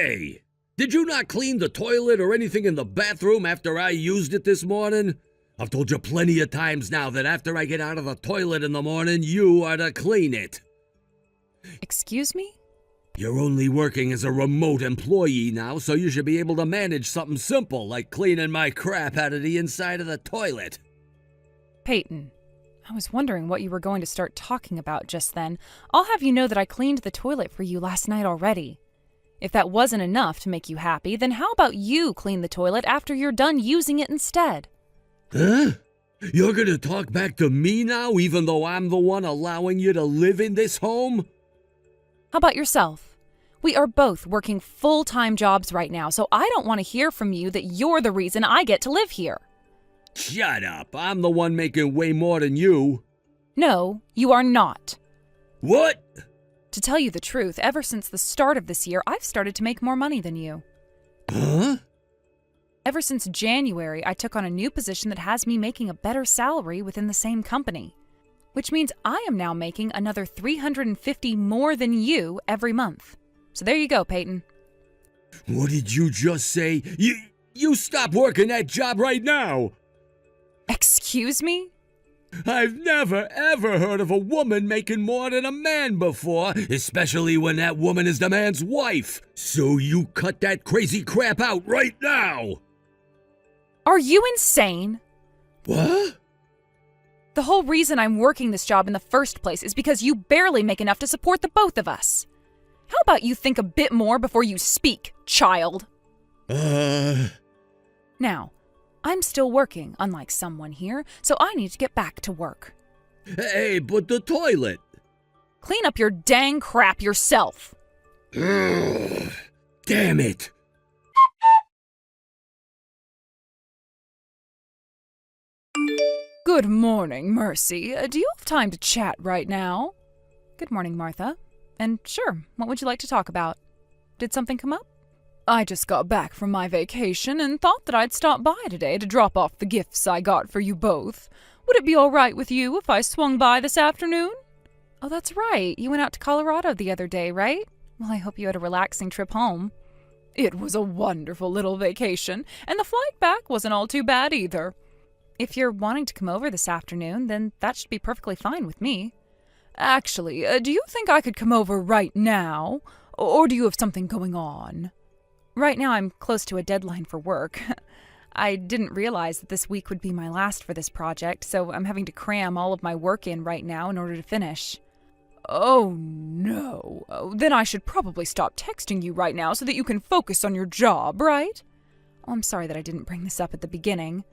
Hey! Did you not clean the toilet or anything in the bathroom after I used it this morning? I've told you plenty of times now that after I get out of the toilet in the morning, you are to clean it. Excuse me? You're only working as a remote employee now, so you should be able to manage something simple like cleaning my crap out of the inside of the toilet. Peyton, I was wondering what you were going to start talking about just then. I'll have you know that I cleaned the toilet for you last night already. If that wasn't enough to make you happy, then how about you clean the toilet after you're done using it instead? Huh? You're gonna talk back to me now, even though I'm the one allowing you to live in this home? How about yourself? We are both working full-time jobs right now, so I don't want to hear from you that you're the reason I get to live here. Shut up. I'm the one making way more than you. No, you are not. What? To tell you the truth, ever since the start of this year, I've started to make more money than you. Huh? Ever since January, I took on a new position that has me making a better salary within the same company, which means I am now making another $350 more than you every month. So there you go, Peyton. What did you just say? You stop working that job right now! Excuse me? I've never, ever heard of a woman making more than a man before, especially when that woman is the man's wife. So you cut that crazy crap out right now! Are you insane? What? The whole reason I'm working this job in the first place is because you barely make enough to support the both of us. How about you think a bit more before you speak, child? Now, I'm still working, unlike someone here, so I need to get back to work. Hey, but the toilet. Clean up your dang crap yourself. Ugh, damn it. Good morning, Mercy. Do you have time to chat right now? Good morning, Martha. And sure, what would you like to talk about? Did something come up? I just got back from my vacation and thought that I'd stop by today to drop off the gifts I got for you both. Would it be all right with you if I swung by this afternoon? Oh, that's right. You went out to Colorado the other day, right? Well, I hope you had a relaxing trip home. It was a wonderful little vacation, and the flight back wasn't all too bad either. If you're wanting to come over this afternoon, then that should be perfectly fine with me. Actually, do you think I could come over right now? Or do you have something going on? Right now I'm close to a deadline for work. I didn't realize that this week would be my last for this project, so I'm having to cram all of my work in right now in order to finish. Oh no. Then I should probably stop texting you right now so that you can focus on your job, right? Oh, I'm sorry that I didn't bring this up at the beginning.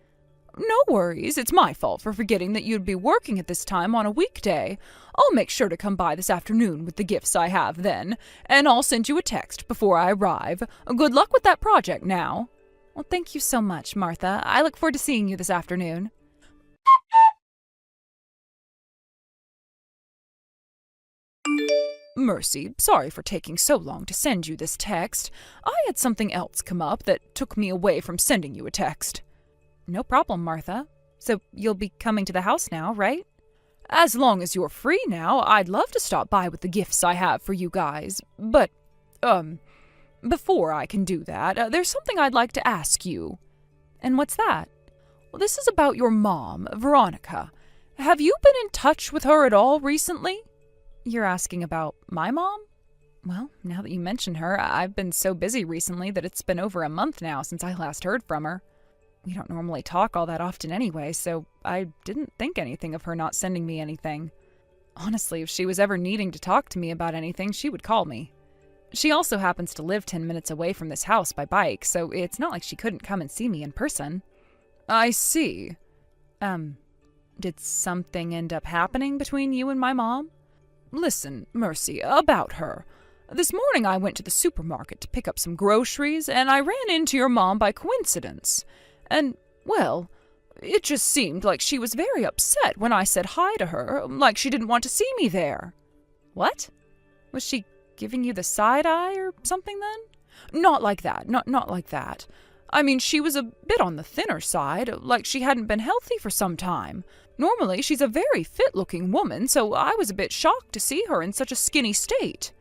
No worries, it's my fault for forgetting that you'd be working at this time on a weekday. I'll make sure to come by this afternoon with the gifts I have then, and I'll send you a text before I arrive. Good luck with that project now. Well, thank you so much, Martha. I look forward to seeing you this afternoon. Mercy, sorry for taking so long to send you this text. I had something else come up that took me away from sending you a text. No problem, Martha. So you'll be coming to the house now, right? As long as you're free now, I'd love to stop by with the gifts I have for you guys. But, before I can do that, there's something I'd like to ask you. And what's that? Well, this is about your mom, Veronica. Have you been in touch with her at all recently? You're asking about my mom? Well, now that you mention her, I've been so busy recently that it's been over a month now since I last heard from her. We don't normally talk all that often anyway, so I didn't think anything of her not sending me anything. Honestly, if she was ever needing to talk to me about anything, she would call me. She also happens to live 10 minutes away from this house by bike, so it's not like she couldn't come and see me in person. I see. Did something end up happening between you and my mom? Listen, Mercy, about her. This morning I went to the supermarket to pick up some groceries, and I ran into your mom by coincidence. And, well, it just seemed like she was very upset when I said hi to her, like she didn't want to see me there. What? Was she giving you the side eye or something then? Not like that, not like that. I mean, she was a bit on the thinner side, like she hadn't been healthy for some time. Normally, she's a very fit-looking woman, so I was a bit shocked to see her in such a skinny state.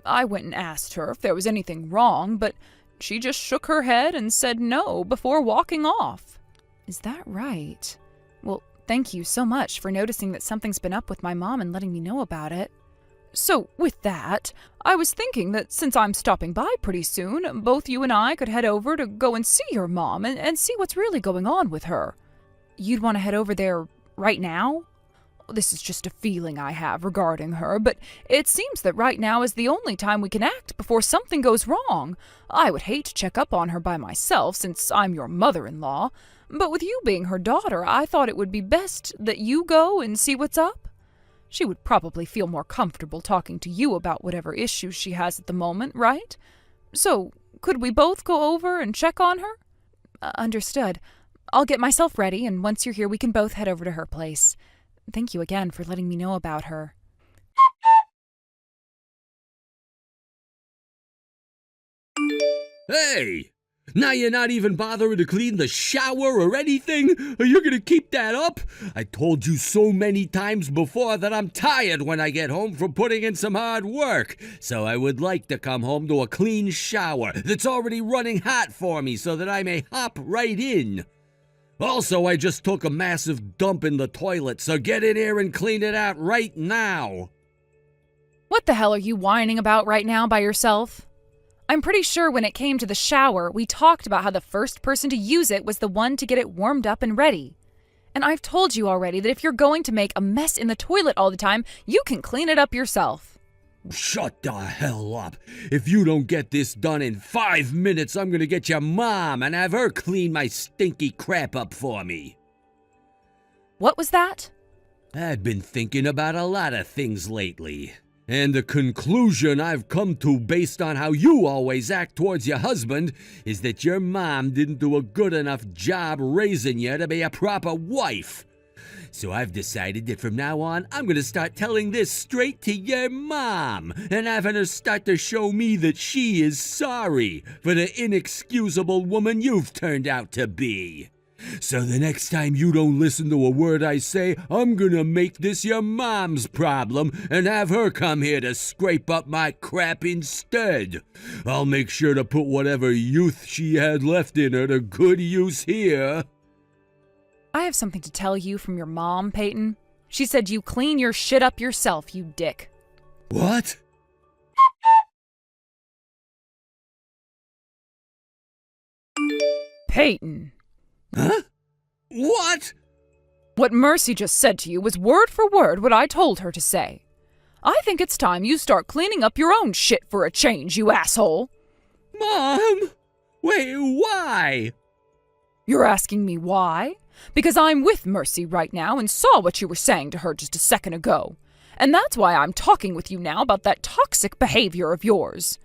I went and asked her if there was anything wrong, but she just shook her head and said no before walking off. Is that right? Well, thank you so much for noticing that something's been up with my mom and letting me know about it. So, with that, I was thinking that since I'm stopping by pretty soon, both you and I could head over to go and see your mom and see what's really going on with her. You'd want to head over there right now? This is just a feeling I have regarding her, but it seems that right now is the only time we can act before something goes wrong. I would hate to check up on her by myself since I'm your mother-in-law, but with you being her daughter, I thought it would be best that you go and see what's up. She would probably feel more comfortable talking to you about whatever issues she has at the moment, right? So, could we both go over and check on her? Understood. I'll get myself ready, and once you're here we can both head over to her place. Thank you again for letting me know about her. Hey! Now you're not even bothering to clean the shower or anything? Are you gonna keep that up? I told you so many times before that I'm tired when I get home from putting in some hard work. So I would like to come home to a clean shower that's already running hot for me so that I may hop right in. Also, I just took a massive dump in the toilet, so get in here and clean it out right now. What the hell are you whining about right now by yourself? I'm pretty sure when it came to the shower, we talked about how the first person to use it was the one to get it warmed up and ready. And I've told you already that if you're going to make a mess in the toilet all the time, you can clean it up yourself. Shut the hell up. If you don't get this done in 5 minutes, I'm gonna get your mom and have her clean my stinky crap up for me. What was that? I've been thinking about a lot of things lately. And the conclusion I've come to based on how you always act towards your husband is that your mom didn't do a good enough job raising you to be a proper wife. So I've decided that from now on, I'm going to start telling this straight to your mom and having her start to show me that she is sorry for the inexcusable woman you've turned out to be. So the next time you don't listen to a word I say, I'm gonna make this your mom's problem and have her come here to scrape up my crap instead. I'll make sure to put whatever youth she had left in her to good use here. I have something to tell you from your mom, Peyton. She said you clean your shit up yourself, you dick. What? Peyton. Huh? What? What Mercy just said to you was word for word what I told her to say. I think it's time you start cleaning up your own shit for a change, you asshole. Mom? Wait, why? You're asking me why? Because I'm with Mercy right now and saw what you were saying to her just a second ago. And that's why I'm talking with you now about that toxic behavior of yours.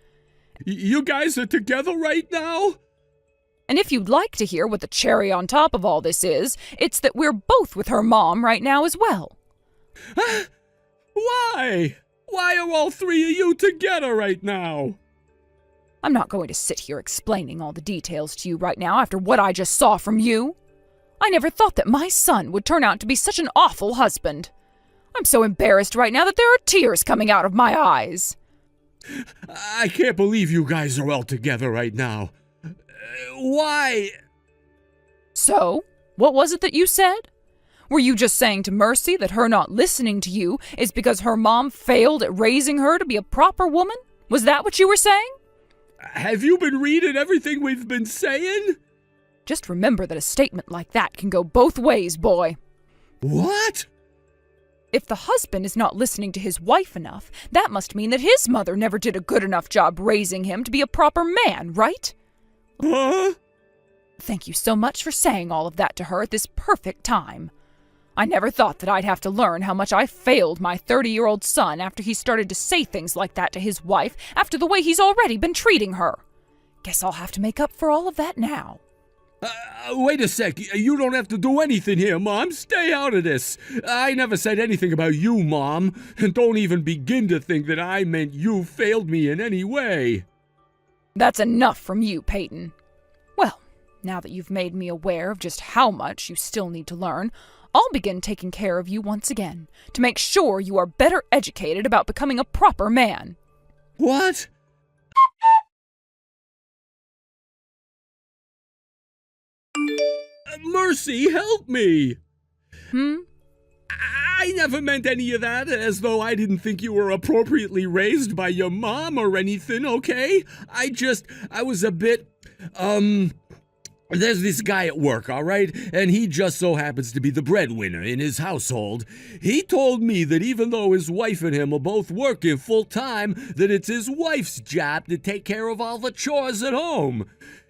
You guys are together right now? And if you'd like to hear what the cherry on top of all this is, it's that we're both with her mom right now as well. Why? Why are all three of you together right now? I'm not going to sit here explaining all the details to you right now after what I just saw from you. I never thought that my son would turn out to be such an awful husband. I'm so embarrassed right now that there are tears coming out of my eyes. I can't believe you guys are all together right now. Why? So, what was it that you said? Were you just saying to Mercy that her not listening to you is because her mom failed at raising her to be a proper woman? Was that what you were saying? Have you been reading everything we've been saying? Just remember that a statement like that can go both ways, boy. What? If the husband is not listening to his wife enough, that must mean that his mother never did a good enough job raising him to be a proper man, right? Huh? Thank you so much for saying all of that to her at this perfect time. I never thought that I'd have to learn how much I failed my 30-year-old son after he started to say things like that to his wife after the way he's already been treating her. Guess I'll have to make up for all of that now. Wait a sec. You don't have to do anything here, Mom. Stay out of this. I never said anything about you, Mom. And don't even begin to think that I meant you failed me in any way. That's enough from you, Peyton. Well, now that you've made me aware of just how much you still need to learn, I'll begin taking care of you once again, to make sure you are better educated about becoming a proper man. What? Mercy, help me! I never meant any of that, as though I didn't think you were appropriately raised by your mom or anything, okay? I was a bit, there's this guy at work, all right? And he just so happens to be the breadwinner in his household. He told me that even though his wife and him are both working full-time, that it's his wife's job to take care of all the chores at home.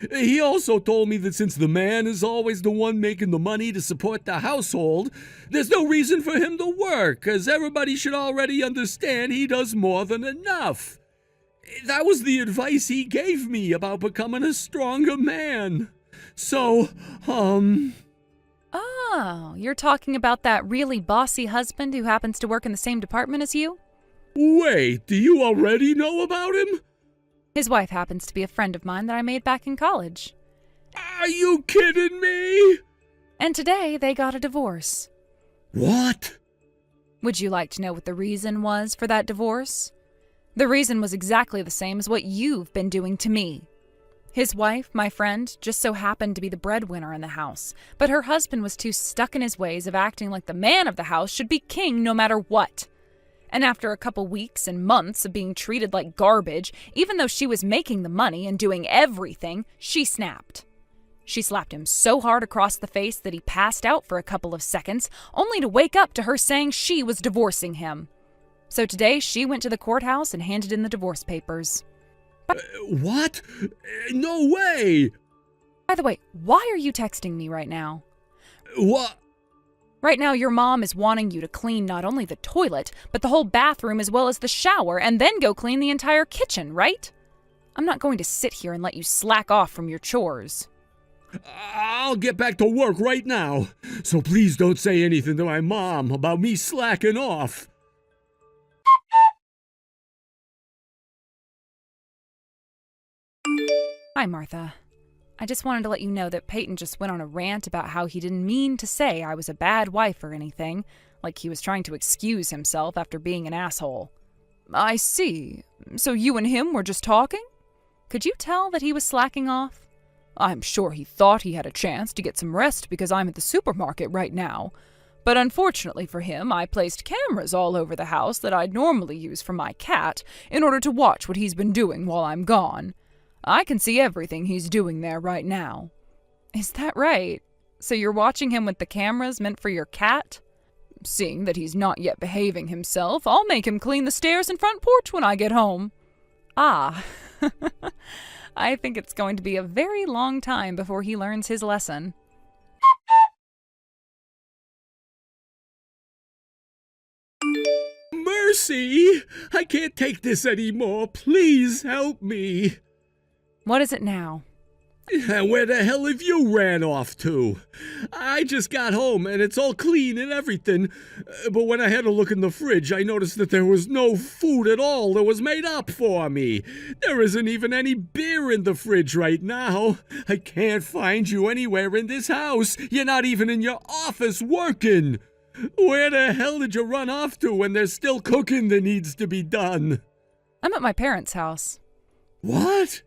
He also told me that since the man is always the one making the money to support the household, there's no reason for him to work, because everybody should already understand he does more than enough. That was the advice he gave me about becoming a stronger man. So, Oh, you're talking about that really bossy husband who happens to work in the same department as you? Wait, do you already know about him? His wife happens to be a friend of mine that I made back in college. Are you kidding me? And today they got a divorce. What? Would you like to know what the reason was for that divorce? The reason was exactly the same as what you've been doing to me. His wife, my friend, just so happened to be the breadwinner in the house, but her husband was too stuck in his ways of acting like the man of the house should be king no matter what. And after a couple weeks and months of being treated like garbage, even though she was making the money and doing everything, she snapped. She slapped him so hard across the face that he passed out for a couple of seconds, only to wake up to her saying she was divorcing him. So today she went to the courthouse and handed in the divorce papers. What? No way! By the way, why are you texting me right now? What? Right now, your mom is wanting you to clean not only the toilet, but the whole bathroom as well as the shower, and then go clean the entire kitchen, right? I'm not going to sit here and let you slack off from your chores. I'll get back to work right now, so please don't say anything to my mom about me slacking off. Hi, Martha. I just wanted to let you know that Peyton just went on a rant about how he didn't mean to say I was a bad wife or anything, like he was trying to excuse himself after being an asshole. I see. So you and him were just talking? Could you tell that he was slacking off? I'm sure he thought he had a chance to get some rest because I'm at the supermarket right now. But unfortunately for him, I placed cameras all over the house that I'd normally use for my cat in order to watch what he's been doing while I'm gone. I can see everything he's doing there right now. Is that right? So you're watching him with the cameras meant for your cat? Seeing that he's not yet behaving himself, I'll make him clean the stairs and front porch when I get home. Ah, I think it's going to be a very long time before he learns his lesson. Mercy! I can't take this anymore. Please help me. What is it now? Where the hell have you ran off to? I just got home and it's all clean and everything, but when I had a look in the fridge, I noticed that there was no food at all that was made up for me. There isn't even any beer in the fridge right now. I can't find you anywhere in this house. You're not even in your office working. Where the hell did you run off to when there's still cooking that needs to be done? I'm at my parents' house. What?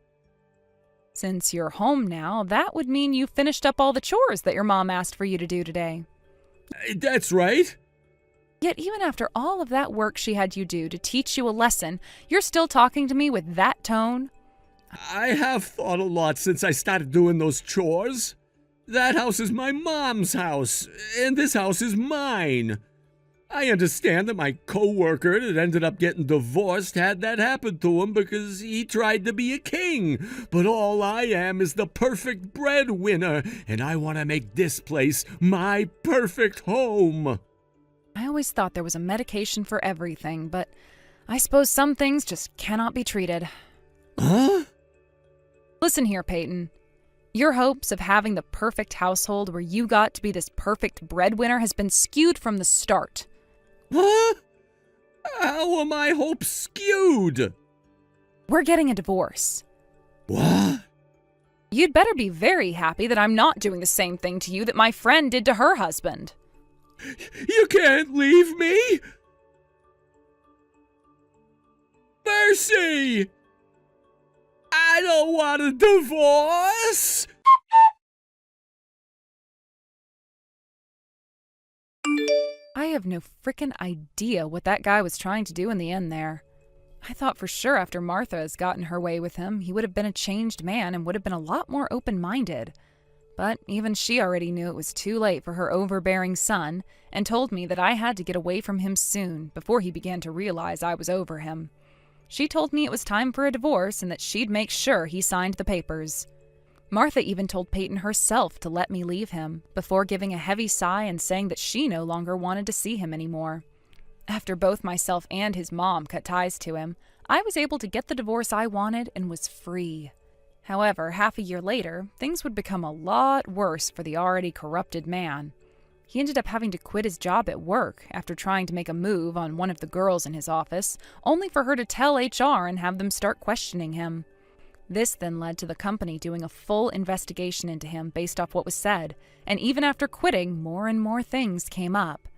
Since you're home now, that would mean you finished up all the chores that your mom asked for you to do today. That's right. Yet even after all of that work she had you do to teach you a lesson, you're still talking to me with that tone? I have thought a lot since I started doing those chores. That house is my mom's house, and this house is mine. I understand that my coworker that ended up getting divorced had that happen to him because he tried to be a king. But all I am is the perfect breadwinner, and I want to make this place my perfect home. I always thought there was a medication for everything, but I suppose some things just cannot be treated. Huh? Listen here, Peyton. Your hopes of having the perfect household where you got to be this perfect breadwinner has been skewed from the start. Huh? How are my hopes skewed? We're getting a divorce. What? You'd better be very happy that I'm not doing the same thing to you that my friend did to her husband. You can't leave me! Mercy! I don't want a divorce! I have no frickin' idea what that guy was trying to do in the end there. I thought for sure after Martha has gotten her way with him, he would have been a changed man and would have been a lot more open-minded. But even she already knew it was too late for her overbearing son and told me that I had to get away from him soon before he began to realize I was over him. She told me it was time for a divorce and that she'd make sure he signed the papers. Martha even told Peyton herself to let me leave him, before giving a heavy sigh and saying that she no longer wanted to see him anymore. After both myself and his mom cut ties to him, I was able to get the divorce I wanted and was free. However, half a year later, things would become a lot worse for the already corrupted man. He ended up having to quit his job at work after trying to make a move on one of the girls in his office, only for her to tell HR and have them start questioning him. This then led to the company doing a full investigation into him based off what was said, and even after quitting, more and more things came up.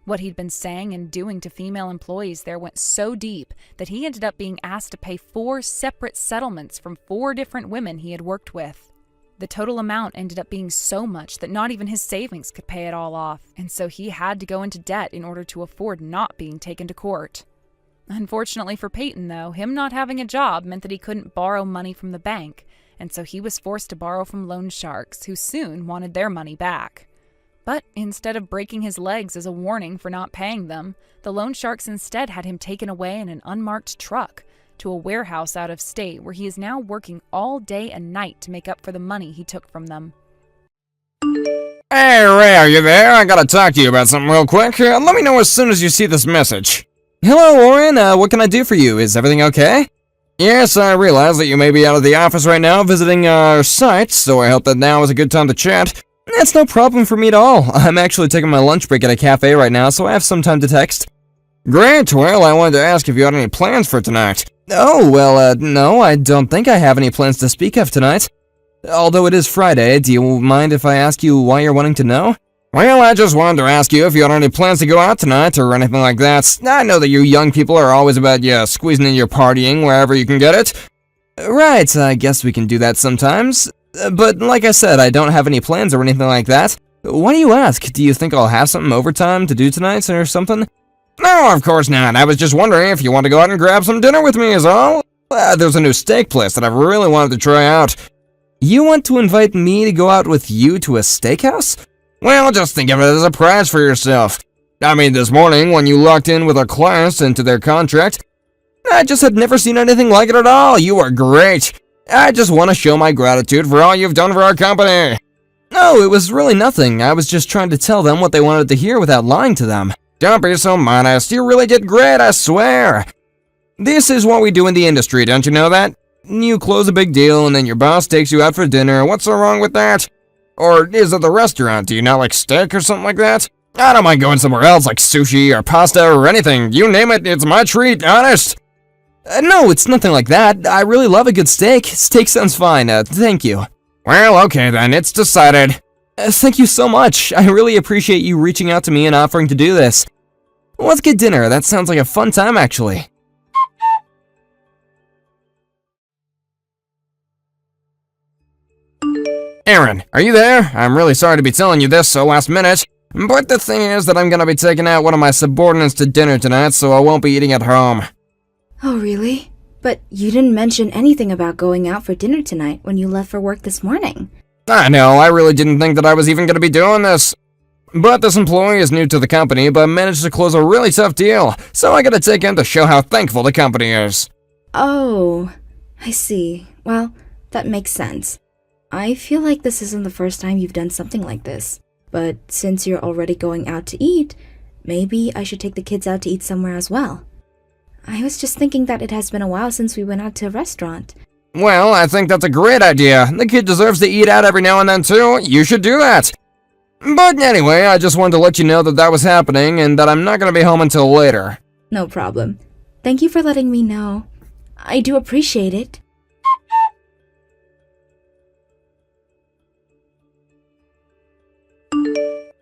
What he'd been saying and doing to female employees there went so deep that he ended up being asked to pay 4 separate settlements from 4 different women he had worked with. The total amount ended up being so much that not even his savings could pay it all off, and so he had to go into debt in order to afford not being taken to court. Unfortunately for Peyton, though, him not having a job meant that he couldn't borrow money from the bank, and so he was forced to borrow from loan sharks, who soon wanted their money back. But instead of breaking his legs as a warning for not paying them, the loan sharks instead had him taken away in an unmarked truck to a warehouse out of state where he is now working all day and night to make up for the money he took from them. Hey Ray, are you there? I gotta talk to you about something real quick. Let me know as soon as you see this message. Hello, Warren. What can I do for you? Is everything okay? Yes, I realize that you may be out of the office right now visiting our site, so I hope that now is a good time to chat. That's no problem for me at all. I'm actually taking my lunch break at a cafe right now, so I have some time to text. Great. Well, I wanted to ask if you had any plans for tonight. Oh, well, no, I don't think I have any plans to speak of tonight. Although it is Friday, do you mind if I ask you why you're wanting to know? Well, I just wanted to ask you if you had any plans to go out tonight or anything like that. I know that you young people are always about, squeezing in your partying wherever you can get it. Right, I guess we can do that sometimes. But like I said, I don't have any plans or anything like that. Why do you ask? Do you think I'll have something overtime to do tonight or something? No, of course not. I was just wondering if you want to go out and grab some dinner with me is all. There's a new steak place that I've really wanted to try out. You want to invite me to go out with you to a steakhouse? Well, just think of it as a prize for yourself. I mean, this morning, when you locked in with our clients into their contract, I just had never seen anything like it at all. You are great. I just want to show my gratitude for all you've done for our company. No, it was really nothing. I was just trying to tell them what they wanted to hear without lying to them. Don't be so modest. You really did great, I swear. This is what we do in the industry, don't you know that? You close a big deal and then your boss takes you out for dinner. What's so wrong with that? Or is it the restaurant? Do you not like steak or something like that? I don't mind going somewhere else like sushi or pasta or anything. You name it, it's my treat, honest. No, it's nothing like that. I really love a good steak. Steak sounds fine. Thank you. Well, okay then, it's decided. Thank you so much. I really appreciate you reaching out to me and offering to do this. Let's get dinner. That sounds like a fun time, actually. Aaron, are you there? I'm really sorry to be telling you this so last minute, but the thing is that I'm gonna be taking out one of my subordinates to dinner tonight, so I won't be eating at home. Oh, really? But you didn't mention anything about going out for dinner tonight when you left for work this morning. I know, I really didn't think that I was even gonna be doing this. But this employee is new to the company, but managed to close a really tough deal, so I gotta take him to show how thankful the company is. Oh, I see. Well, that makes sense. I feel like this isn't the first time you've done something like this. But since you're already going out to eat, maybe I should take the kids out to eat somewhere as well. I was just thinking that it has been a while since we went out to a restaurant. Well, I think that's a great idea. The kid deserves to eat out every now and then too. You should do that. But anyway, I just wanted to let you know that that was happening and that I'm not going to be home until later. No problem. Thank you for letting me know. I do appreciate it.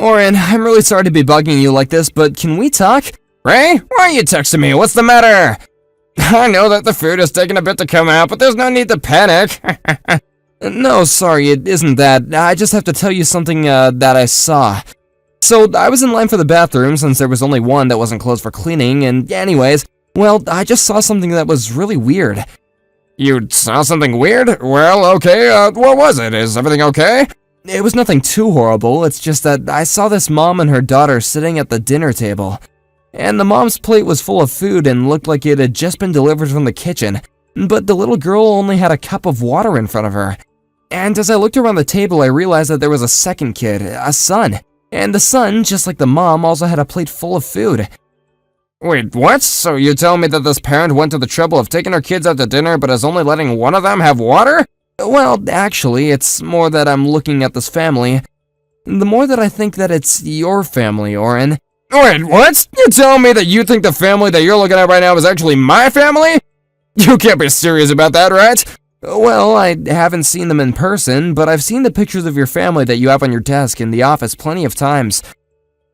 Oren, I'm really sorry to be bugging you like this, but can we talk? Ray, why are you texting me? What's the matter? I know that the food is taking a bit to come out, but there's no need to panic. No, sorry, it isn't that. I just have to tell you something that I saw. So, I was in line for the bathroom since there was only one that wasn't closed for cleaning, and anyways, well, I just saw something that was really weird. You saw something weird? Well, okay, what was it? Is everything okay? It was nothing too horrible, it's just that I saw this mom and her daughter sitting at the dinner table. And the mom's plate was full of food and looked like it had just been delivered from the kitchen, but the little girl only had a cup of water in front of her. And as I looked around the table, I realized that there was a second kid, a son. And the son, just like the mom, also had a plate full of food. Wait, what? So you're telling me that this parent went to the trouble of taking her kids out to dinner but is only letting one of them have water? Well, actually, it's more that I'm looking at this family. The more that I think that it's your family, Oren. Wait, what? You're telling me that you think the family that you're looking at right now is actually my family? You can't be serious about that, right? Well, I haven't seen them in person, but I've seen the pictures of your family that you have on your desk in the office plenty of times.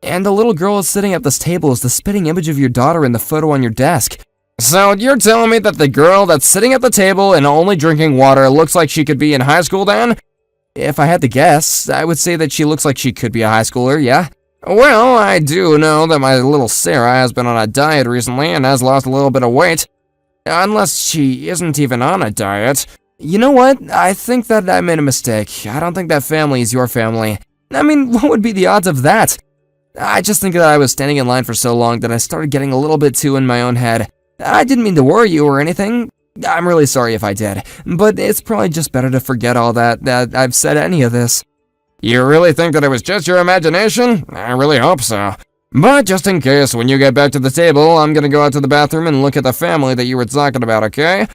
And the little girl sitting at this table is the spitting image of your daughter in the photo on your desk. So you're telling me that the girl that's sitting at the table and only drinking water looks like she could be in high school then? If I had to guess, I would say that she looks like she could be a high schooler, yeah? Well, I do know that my little Sarah has been on a diet recently and has lost a little bit of weight. Unless she isn't even on a diet. You know what? I think that I made a mistake. I don't think that family is your family. I mean, what would be the odds of that? I just think that I was standing in line for so long that I started getting a little bit too in my own head. I didn't mean to worry you or anything. I'm really sorry if I did. But it's probably just better to forget all that I've said any of this. You really think that it was just your imagination? I really hope so. But just in case, when you get back to the table, I'm gonna go out to the bathroom and look at the family that you were talking about, okay?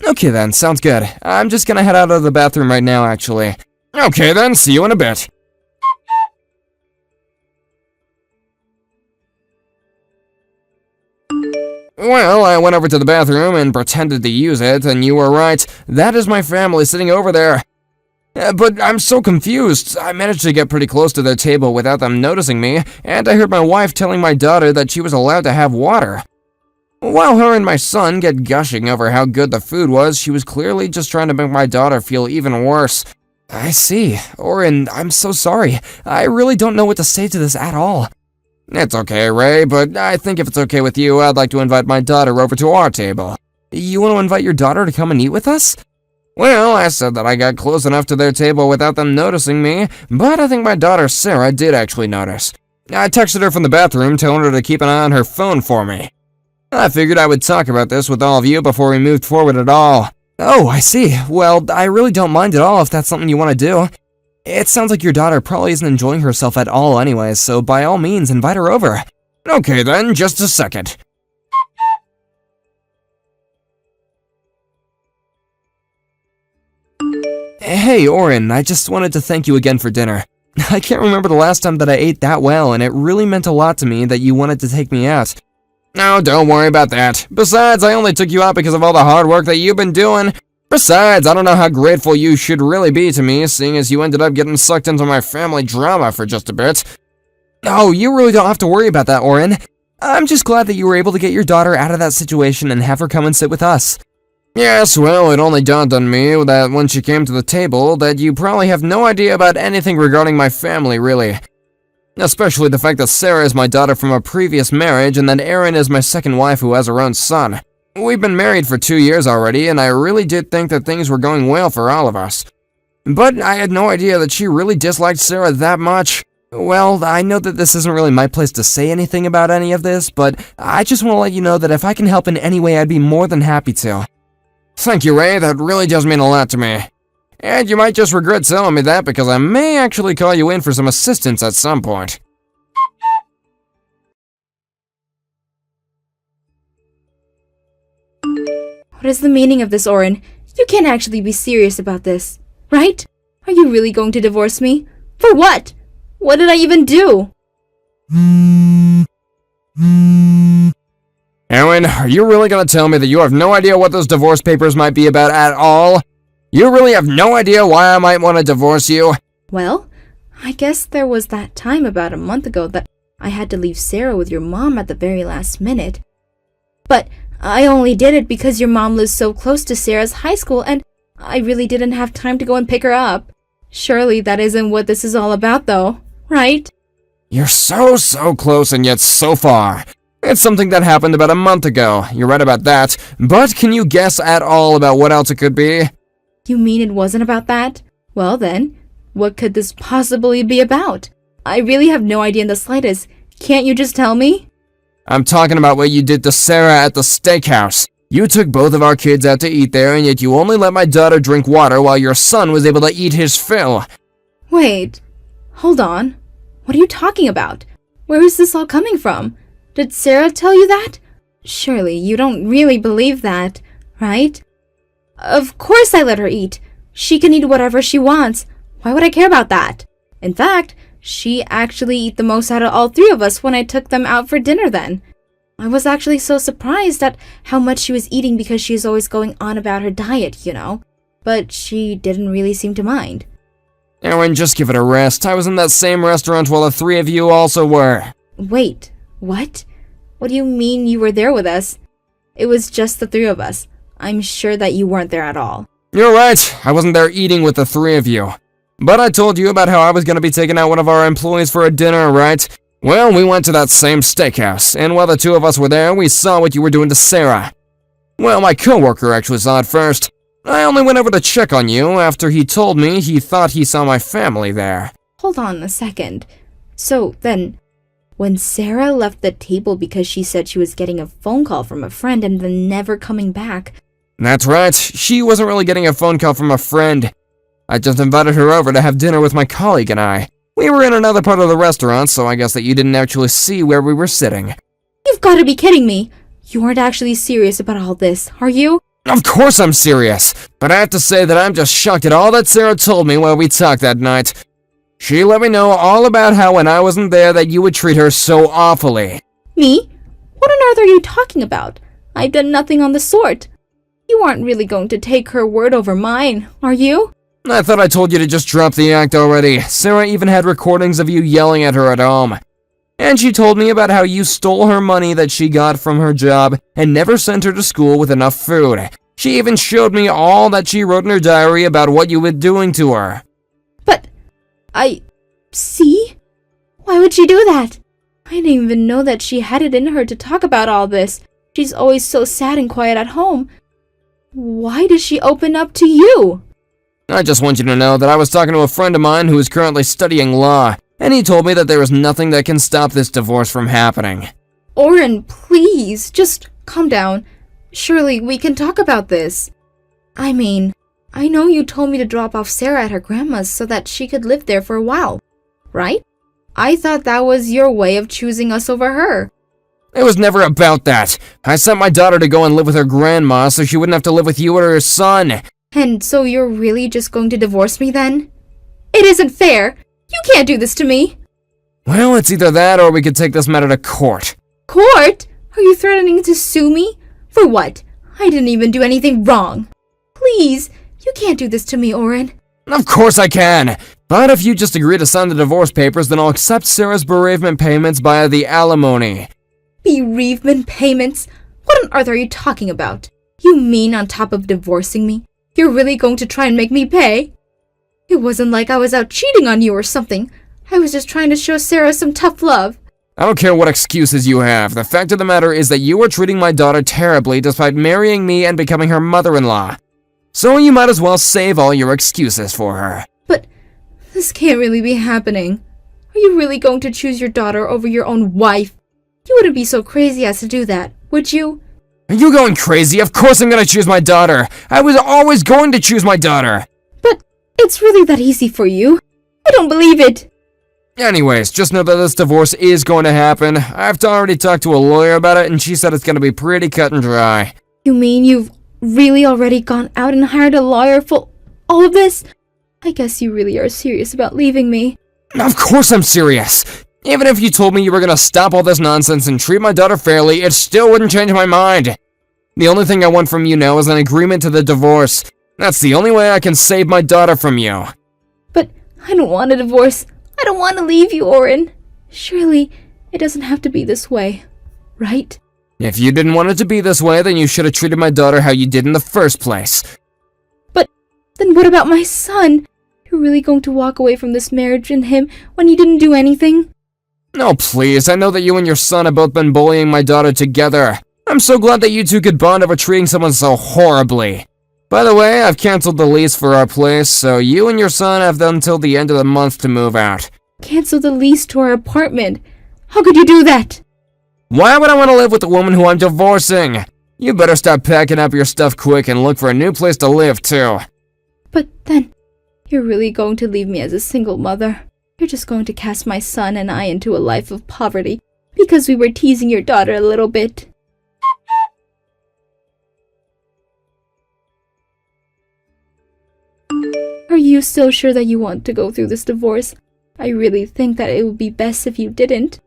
Okay then, sounds good. I'm just gonna head out of the bathroom right now, actually. Okay then, see you in a bit. Well, I went over to the bathroom and pretended to use it, and you were right. That is my family sitting over there. But I'm so confused. I managed to get pretty close to their table without them noticing me, and I heard my wife telling my daughter that she was allowed to have water. While her and my son get gushing over how good the food was, she was clearly just trying to make my daughter feel even worse. I see. Oren, I'm so sorry. I really don't know what to say to this at all. It's okay, Ray, but I think if it's okay with you, I'd like to invite my daughter over to our table. You want to invite your daughter to come and eat with us? Well, I said that I got close enough to their table without them noticing me, but I think my daughter Sarah did actually notice. I texted her from the bathroom, telling her to keep an eye on her phone for me. I figured I would talk about this with all of you before we moved forward at all. Oh, I see. Well, I really don't mind at all if that's something you want to do. It sounds like your daughter probably isn't enjoying herself at all anyways, so by all means, invite her over. Okay then, just a second. Hey, Oren, I just wanted to thank you again for dinner. I can't remember the last time that I ate that well, and it really meant a lot to me that you wanted to take me out. No, don't worry about that. Besides, I only took you out because of all the hard work that you've been doing. Besides, I don't know how grateful you should really be to me, seeing as you ended up getting sucked into my family drama for just a bit. Oh, you really don't have to worry about that, Oren. I'm just glad that you were able to get your daughter out of that situation and have her come and sit with us. Yes, well, it only dawned on me that when she came to the table, that you probably have no idea about anything regarding my family, really. Especially the fact that Sarah is my daughter from a previous marriage, and that Erin is my second wife who has her own son. We've been married for 2 years already, and I really did think that things were going well for all of us. But I had no idea that she really disliked Sarah that much. Well, I know that this isn't really my place to say anything about any of this, but I just want to let you know that if I can help in any way, I'd be more than happy to. Thank you, Ray, that really does mean a lot to me. And you might just regret telling me that because I may actually call you in for some assistance at some point. What is the meaning of this, Oren? You can't actually be serious about this, right? Are you really going to divorce me? For what? What did I even do? Erin, are you really gonna tell me that you have no idea what those divorce papers might be about at all? You really have no idea why I might want to divorce you? Well, I guess there was that time about a month ago that I had to leave Sarah with your mom at the very last minute. But I only did it because your mom lives so close to Sarah's high school and I really didn't have time to go and pick her up. Surely that isn't what this is all about though, right? You're so close and yet so far. It's something that happened about a month ago. You're right about that. But can you guess at all about what else it could be? You mean it wasn't about that? Well then, what could this possibly be about? I really have no idea in the slightest. Can't you just tell me? I'm talking about what you did to Sarah at the steakhouse. You took both of our kids out to eat there, and yet you only let my daughter drink water while your son was able to eat his fill. Wait, hold on. What are you talking about? Where is this all coming from? Did Sarah tell you that? Surely you don't really believe that, right? Of course I let her eat. She can eat whatever she wants. Why would I care about that? In fact, she actually ate the most out of all three of us when I took them out for dinner then. I was actually so surprised at how much she was eating because she's always going on about her diet, you know. But she didn't really seem to mind. Aaron, just give it a rest. I was in that same restaurant while the three of you also were. Wait, what? What do you mean you were there with us? It was just the three of us. I'm sure that you weren't there at all. You're right. I wasn't there eating with the three of you. But I told you about how I was going to be taking out one of our employees for a dinner, right? Well, we went to that same steakhouse, and while the two of us were there, we saw what you were doing to Sarah. Well, my coworker actually saw it first. I only went over to check on you after he told me he thought he saw my family there. Hold on a second. So then, when Sarah left the table because she said she was getting a phone call from a friend and then never coming back. That's right. She wasn't really getting a phone call from a friend. I just invited her over to have dinner with my colleague and I. We were in another part of the restaurant, so I guess that you didn't actually see where we were sitting. You've got to be kidding me. You aren't actually serious about all this, are you? Of course I'm serious, but I have to say that I'm just shocked at all that Sarah told me while we talked that night. She let me know all about how when I wasn't there that you would treat her so awfully. Me? What on earth are you talking about? I've done nothing on the sort. You aren't really going to take her word over mine, are you? I thought I told you to just drop the act already. Sarah even had recordings of you yelling at her at home. And she told me about how you stole her money that she got from her job and never sent her to school with enough food. She even showed me all that she wrote in her diary about what you were doing to her. But, see? Why would she do that? I didn't even know that she had it in her to talk about all this. She's always so sad and quiet at home. Why does she open up to you? I just want you to know that I was talking to a friend of mine who is currently studying law, and he told me that there is nothing that can stop this divorce from happening. Oren, please, just calm down. Surely we can talk about this. I mean, I know you told me to drop off Sarah at her grandma's so that she could live there for a while, right? I thought that was your way of choosing us over her. It was never about that. I sent my daughter to go and live with her grandma so she wouldn't have to live with you or her son. And so you're really just going to divorce me then? It isn't fair! You can't do this to me! Well, it's either that or we could take this matter to court. Court? Are you threatening to sue me? For what? I didn't even do anything wrong. Please, you can't do this to me, Oren. Of course I can! But if you just agree to sign the divorce papers, then I'll accept Sarah's bereavement payments via the alimony. Bereavement payments? What on earth are you talking about? You mean on top of divorcing me, you're really going to try and make me pay? It wasn't like I was out cheating on you or something. I was just trying to show Sarah some tough love. I don't care what excuses you have. The fact of the matter is that you are treating my daughter terribly despite marrying me and becoming her mother-in-law. So you might as well save all your excuses for her. But this can't really be happening. Are you really going to choose your daughter over your own wife? You wouldn't be so crazy as to do that, would you? Are you going crazy? Of course I'm gonna choose my daughter. I was always going to choose my daughter. But it's really that easy for you. I don't believe it. Anyways, just know that this divorce is going to happen. I've already talked to a lawyer about it and she said it's gonna be pretty cut and dry. You mean you've really already gone out and hired a lawyer for all of this? I guess you really are serious about leaving me. Of course I'm serious. Even if you told me you were gonna stop all this nonsense and treat my daughter fairly, it still wouldn't change my mind. The only thing I want from you now is an agreement to the divorce. That's the only way I can save my daughter from you. But I don't want a divorce. I don't want to leave you, Oren. Surely it doesn't have to be this way, right? If you didn't want it to be this way, then you should have treated my daughter how you did in the first place. But then what about my son? You're really going to walk away from this marriage and him when he didn't do anything? No, please, I know that you and your son have both been bullying my daughter together. I'm so glad that you two could bond over treating someone so horribly. By the way, I've canceled the lease for our place, so you and your son have until the end of the month to move out. Cancel the lease to our apartment. How could you do that? Why would I want to live with the woman who I'm divorcing? You better start packing up your stuff quick and look for a new place to live, too. But then, you're really going to leave me as a single mother. You're just going to cast my son and I into a life of poverty because we were teasing your daughter a little bit. Are you still sure that you want to go through this divorce? I really think that it would be best if you didn't.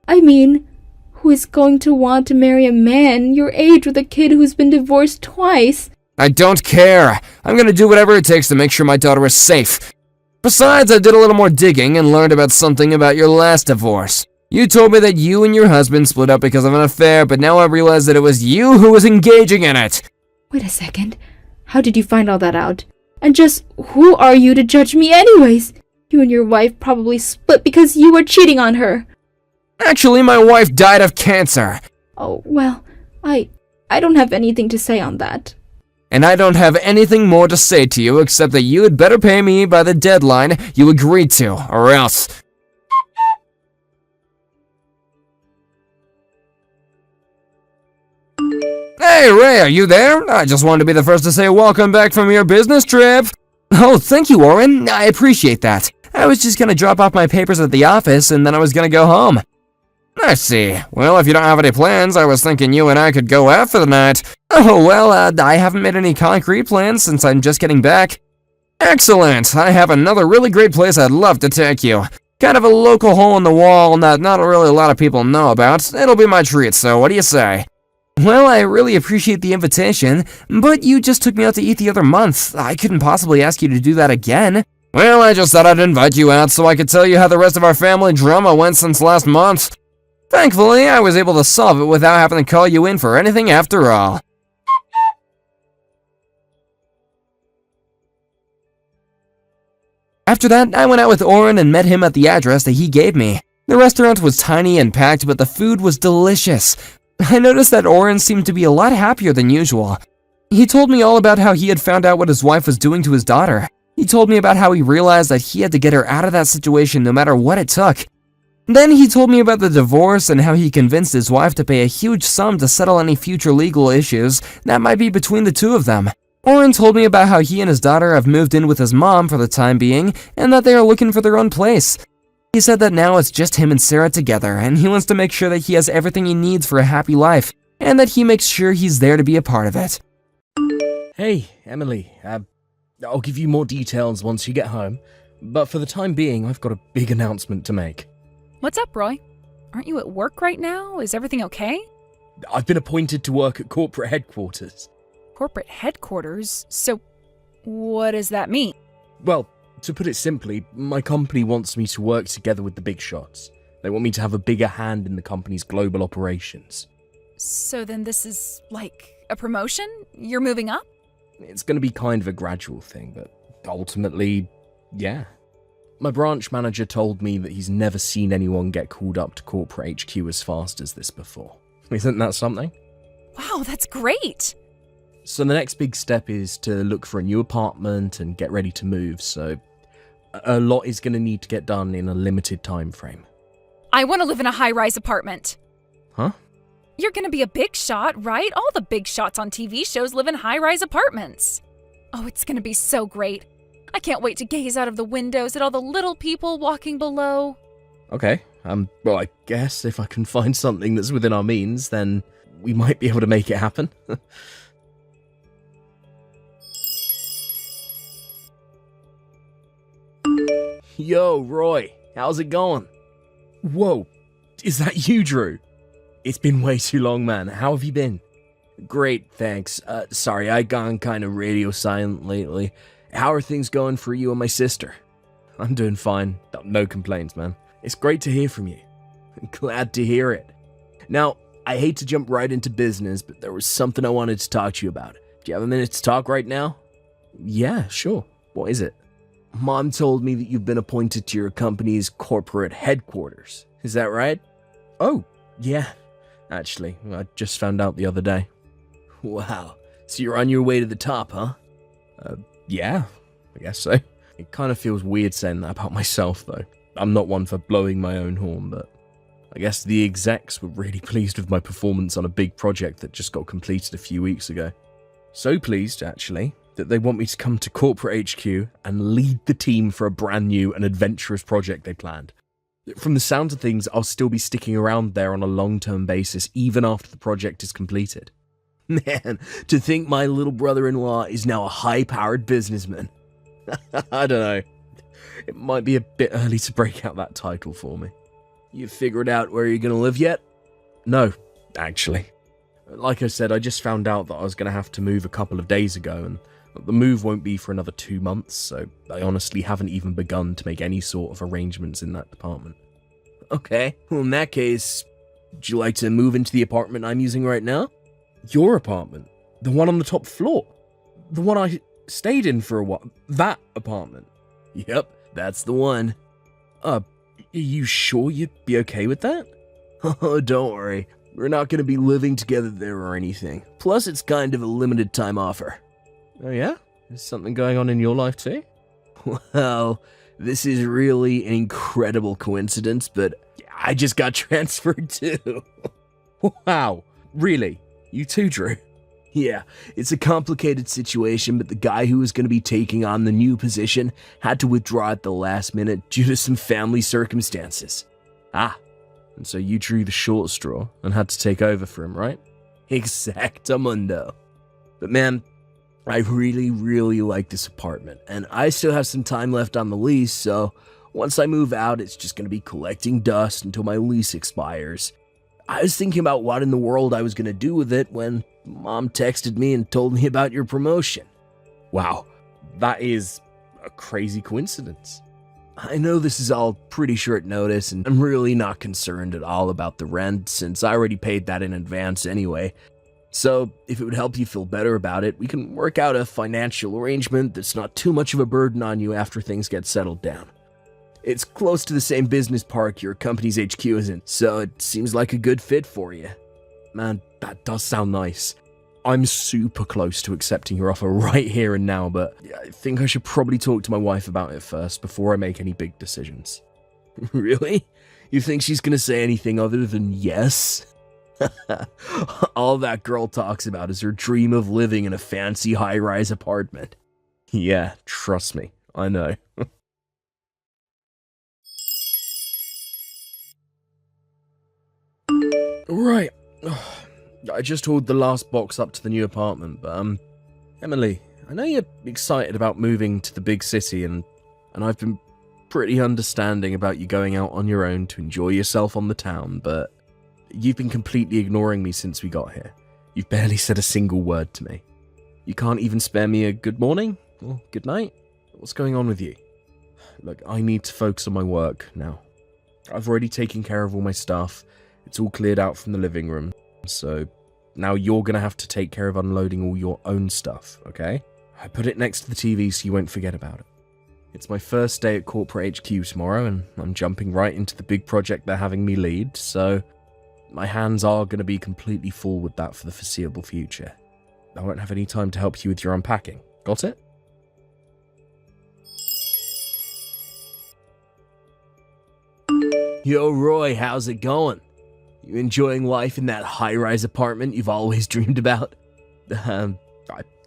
I mean, who is going to want to marry a man your age with a kid who's been divorced twice? I don't care. I'm gonna do whatever it takes to make sure my daughter is safe. Besides, I did a little more digging and learned about something about your last divorce. You told me that you and your husband split up because of an affair, but now I realize that it was you who was engaging in it. Wait a second. How did you find all that out? And just who are you to judge me anyways? You and your wife probably split because you were cheating on her. Actually, my wife died of cancer. Oh, well, I don't have anything to say on that. And I don't have anything more to say to you except that you had better pay me by the deadline you agreed to, or else. Hey, Ray, are you there? I just wanted to be the first to say welcome back from your business trip. Oh, thank you, Oren. I appreciate that. I was just gonna drop off my papers at the office and then I was gonna go home. I see. Well, if you don't have any plans, I was thinking you and I could go out for the night. Oh, well, I haven't made any concrete plans since I'm just getting back. Excellent. I have another really great place I'd love to take you. Kind of a local hole in the wall that not really a lot of people know about. It'll be my treat, so what do you say? Well, I really appreciate the invitation, but you just took me out to eat the other month. I couldn't possibly ask you to do that again. Well, I just thought I'd invite you out so I could tell you how the rest of our family drama went since last month. Thankfully, I was able to solve it without having to call you in for anything after all. After that, I went out with Oren and met him at the address that he gave me. The restaurant was tiny and packed, but the food was delicious. I noticed that Oren seemed to be a lot happier than usual. He told me all about how he had found out what his wife was doing to his daughter. He told me about how he realized that he had to get her out of that situation no matter what it took. Then he told me about the divorce and how he convinced his wife to pay a huge sum to settle any future legal issues that might be between the two of them. Oren told me about how he and his daughter have moved in with his mom for the time being and that they are looking for their own place. He said that now it's just him and Sarah together and he wants to make sure that he has everything he needs for a happy life and that he makes sure he's there to be a part of it. Hey, Emily, I'll give you more details once you get home, but for the time being, I've got a big announcement to make. What's up, Roy? Aren't you at work right now? Is everything okay? I've been appointed to work at corporate headquarters. Corporate headquarters? So, what does that mean? Well, to put it simply, my company wants me to work together with the big shots. They want me to have a bigger hand in the company's global operations. So then this is, like, a promotion? You're moving up? It's going to be kind of a gradual thing, but ultimately, yeah. My branch manager told me that he's never seen anyone get called up to corporate HQ as fast as this before. Isn't that something? Wow, that's great! So the next big step is to look for a new apartment and get ready to move, so a lot is going to need to get done in a limited time frame. I want to live in a high-rise apartment. Huh? You're going to be a big shot, right? All the big shots on TV shows live in high-rise apartments. Oh, it's going to be so great. I can't wait to gaze out of the windows at all the little people walking below. Okay, well, I guess if I can find something that's within our means, then we might be able to make it happen. Yo, Roy, how's it going? Whoa, is that you, Drew? It's been way too long, man. How have you been? Great, thanks. Sorry, I gone kind of radio silent lately. How are things going for you and my sister? I'm doing fine. No complaints, man. It's great to hear from you. Glad to hear it. Now, I hate to jump right into business, but there was something I wanted to talk to you about. Do you have a minute to talk right now? Yeah, sure. What is it? Mom told me that you've been appointed to your company's corporate headquarters. Is that right? Oh, yeah. Actually, I just found out the other day. Wow. So you're on your way to the top, huh? Yeah, I guess so. It kind of feels weird saying that about myself, though. I'm not one for blowing my own horn, but I guess the execs were really pleased with my performance on a big project that just got completed a few weeks ago. So pleased, actually, that they want me to come to corporate HQ and lead the team for a brand new and adventurous project they planned. From the sound of things, I'll still be sticking around there on a long-term basis, even after the project is completed. Man, to think my little brother-in-law is now a high-powered businessman. I don't know. It might be a bit early to break out that title for me. You figured out where you're going to live yet? No, actually. Like I said, I just found out that I was going to have to move a couple of days ago, and the move won't be for another 2 months, so I honestly haven't even begun to make any sort of arrangements in that department. Okay, well in that case, would you like to move into the apartment I'm using right now? Your apartment? The one on the top floor? The one I stayed in for a while? That apartment? Yep, that's the one. Are you sure you'd be okay with that? Oh, don't worry. We're not going to be living together there or anything. Plus, it's kind of a limited time offer. Oh yeah? Is something going on in your life too? Well, this is really an incredible coincidence, but I just got transferred too. Wow, really? You too, Drew? Yeah, it's a complicated situation, but the guy who was going to be taking on the new position had to withdraw at the last minute due to some family circumstances. Ah, and so you drew the short straw and had to take over for him, right? Exactamundo. But man, I really, really like this apartment, and I still have some time left on the lease, so once I move out, it's just going to be collecting dust until my lease expires. I was thinking about what in the world I was going to do with it when Mom texted me and told me about your promotion. Wow, that is a crazy coincidence. I know this is all pretty short notice, and I'm really not concerned at all about the rent, since I already paid that in advance anyway. So, if it would help you feel better about it, we can work out a financial arrangement that's not too much of a burden on you after things get settled down. It's close to the same business park your company's HQ is in, so it seems like a good fit for you. Man, that does sound nice. I'm super close to accepting your offer right here and now, but I think I should probably talk to my wife about it first before I make any big decisions. Really? You think she's gonna say anything other than yes? All that girl talks about is her dream of living in a fancy high-rise apartment. Yeah, trust me, I know. Right. I just hauled the last box up to the new apartment, but Emily, I know you're excited about moving to the big city, and I've been pretty understanding about you going out on your own to enjoy yourself on the town, but you've been completely ignoring me since we got here. You've barely said a single word to me. You can't even spare me a good morning or good night? What's going on with you? Look, I need to focus on my work now. I've already taken care of all my stuff. It's all cleared out from the living room, so now you're gonna have to take care of unloading all your own stuff, okay? I put it next to the TV so you won't forget about it. It's my first day at corporate HQ tomorrow, and I'm jumping right into the big project they're having me lead, so my hands are gonna be completely full with that for the foreseeable future. I won't have any time to help you with your unpacking. Got it? Yo, Roy, how's it going? You enjoying life in that high-rise apartment you've always dreamed about? I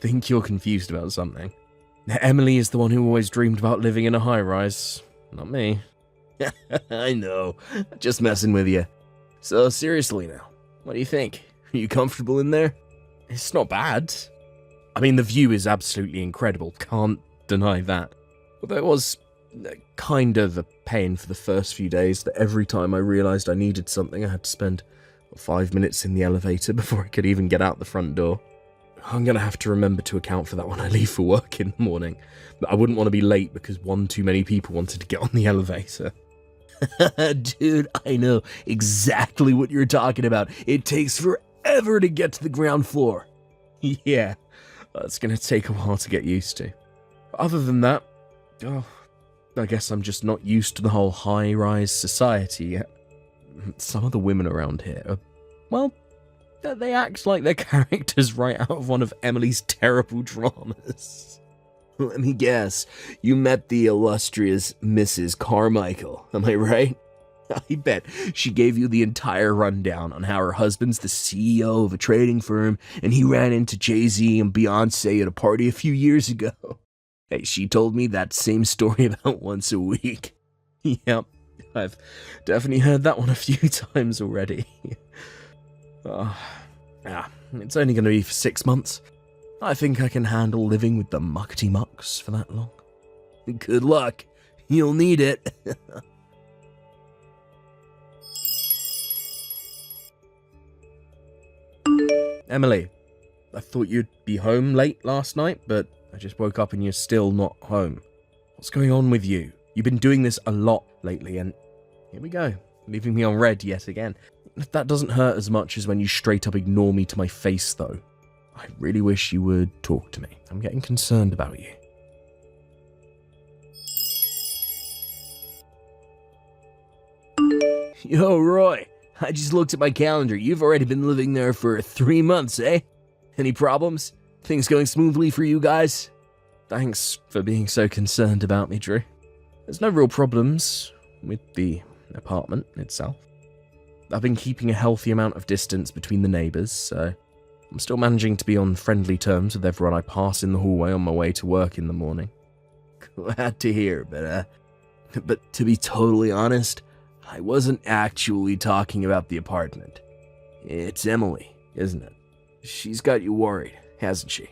think you're confused about something. Emily is the one who always dreamed about living in a high-rise, not me. I know, just messing with you. So seriously now, what do you think? Are you comfortable in there? It's not bad. I mean, the view is absolutely incredible, can't deny that. Although it was kind of a pain for the first few days that every time I realised I needed something, I had to spend 5 minutes in the elevator before I could even get out the front door. I'm going to have to remember to account for that when I leave for work in the morning. But I wouldn't want to be late because one too many people wanted to get on the elevator. Dude, I know exactly what you're talking about. It takes forever to get to the ground floor. Yeah, it's gonna take a while to get used to. Other than that, I guess I'm just not used to the whole high-rise society yet. Some of the women around here are, well, they act like they're characters right out of one of Emily's terrible dramas. Let me guess, you met the illustrious Mrs. Carmichael, am I right? I bet she gave you the entire rundown on how her husband's the CEO of a trading firm and he ran into Jay-Z and Beyonce at a party a few years ago. Hey, she told me that same story about once a week. Yep, I've definitely heard that one a few times already. It's only going to be for 6 months. I think I can handle living with the muckety mucks for that long. Good luck. You'll need it. Emily, I thought you'd be home late last night, but I just woke up and you're still not home. What's going on with you? You've been doing this a lot lately, and here we go, leaving me on red yet again. That doesn't hurt as much as when you straight up ignore me to my face, though. I really wish you would talk to me. I'm getting concerned about you. Yo, Roy, I just looked at my calendar. You've already been living there for 3 months, eh? Any problems? Things going smoothly for you guys? Thanks for being so concerned about me, Drew. There's no real problems with the apartment itself. I've been keeping a healthy amount of distance between the neighbours, so I'm still managing to be on friendly terms with everyone I pass in the hallway on my way to work in the morning. Glad to hear, but to be totally honest, I wasn't actually talking about the apartment. It's Emily, isn't it? She's got you worried, hasn't she?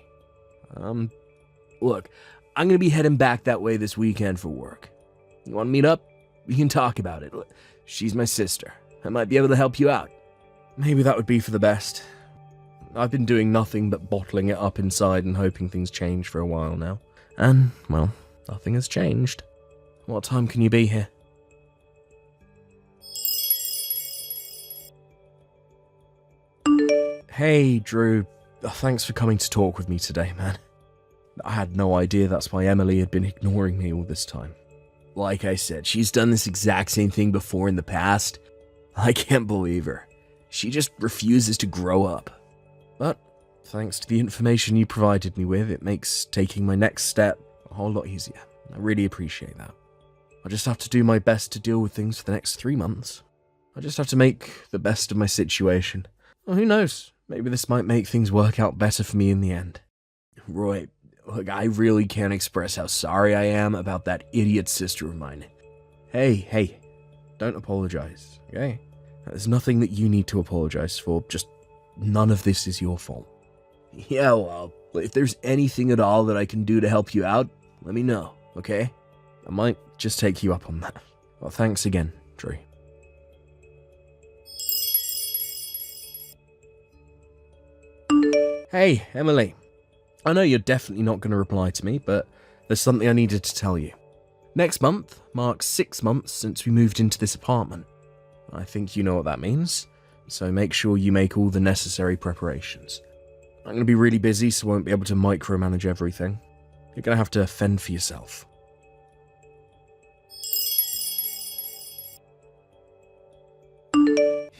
Look, I'm gonna be heading back that way this weekend for work. You wanna meet up? We can talk about it. She's my sister. I might be able to help you out. Maybe that would be for the best. I've been doing nothing but bottling it up inside and hoping things change for a while now. And, well, nothing has changed. What time can you be here? Hey, Drew. Thanks for coming to talk with me today, man. I had no idea that's why Emily had been ignoring me all this time. Like I said, she's done this exact same thing before in the past. I can't believe her. She just refuses to grow up. But, thanks to the information you provided me with, it makes taking my next step a whole lot easier. I really appreciate that. I just have to do my best to deal with things for the next 3 months. I just have to make the best of my situation. Well, who knows? Maybe this might make things work out better for me in the end. Roy, look, I really can't express how sorry I am about that idiot sister of mine. Hey, don't apologize, okay? There's nothing that you need to apologize for, just none of this is your fault. Yeah, well, if there's anything at all that I can do to help you out, let me know, okay? I might just take you up on that. Well, thanks again, Drew. Hey, Emily. I know you're definitely not going to reply to me, but there's something I needed to tell you. Next month marks 6 months since we moved into this apartment. I think you know what that means, so make sure you make all the necessary preparations. I'm going to be really busy, so I won't be able to micromanage everything. You're going to have to fend for yourself.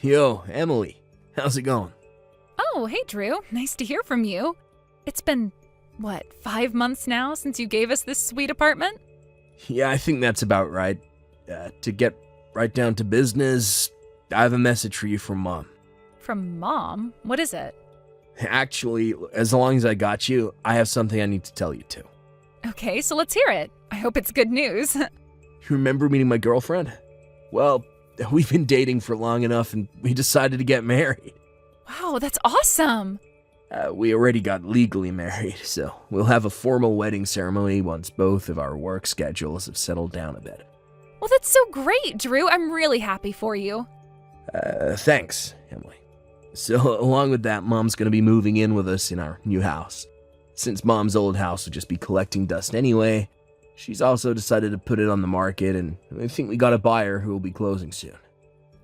Yo, Emily, how's it going? Oh, hey, Drew. Nice to hear from you. It's been, 5 months now since you gave us this sweet apartment? Yeah, I think that's about right. To get right down to business, I have a message for you from Mom. From Mom? What is it? Actually, as long as I got you, I have something I need to tell you too. Okay, so let's hear it. I hope it's good news. You remember meeting my girlfriend? Well, we've been dating for long enough and we decided to get married. Wow, that's awesome. We already got legally married, so we'll have a formal wedding ceremony once both of our work schedules have settled down a bit. Well, that's so great, Drew. I'm really happy for you. Thanks, Emily. So, along with that, Mom's gonna be moving in with us in our new house. Since Mom's old house will just be collecting dust anyway, She's also decided to put it on the market, and I think we got a buyer who will be closing soon.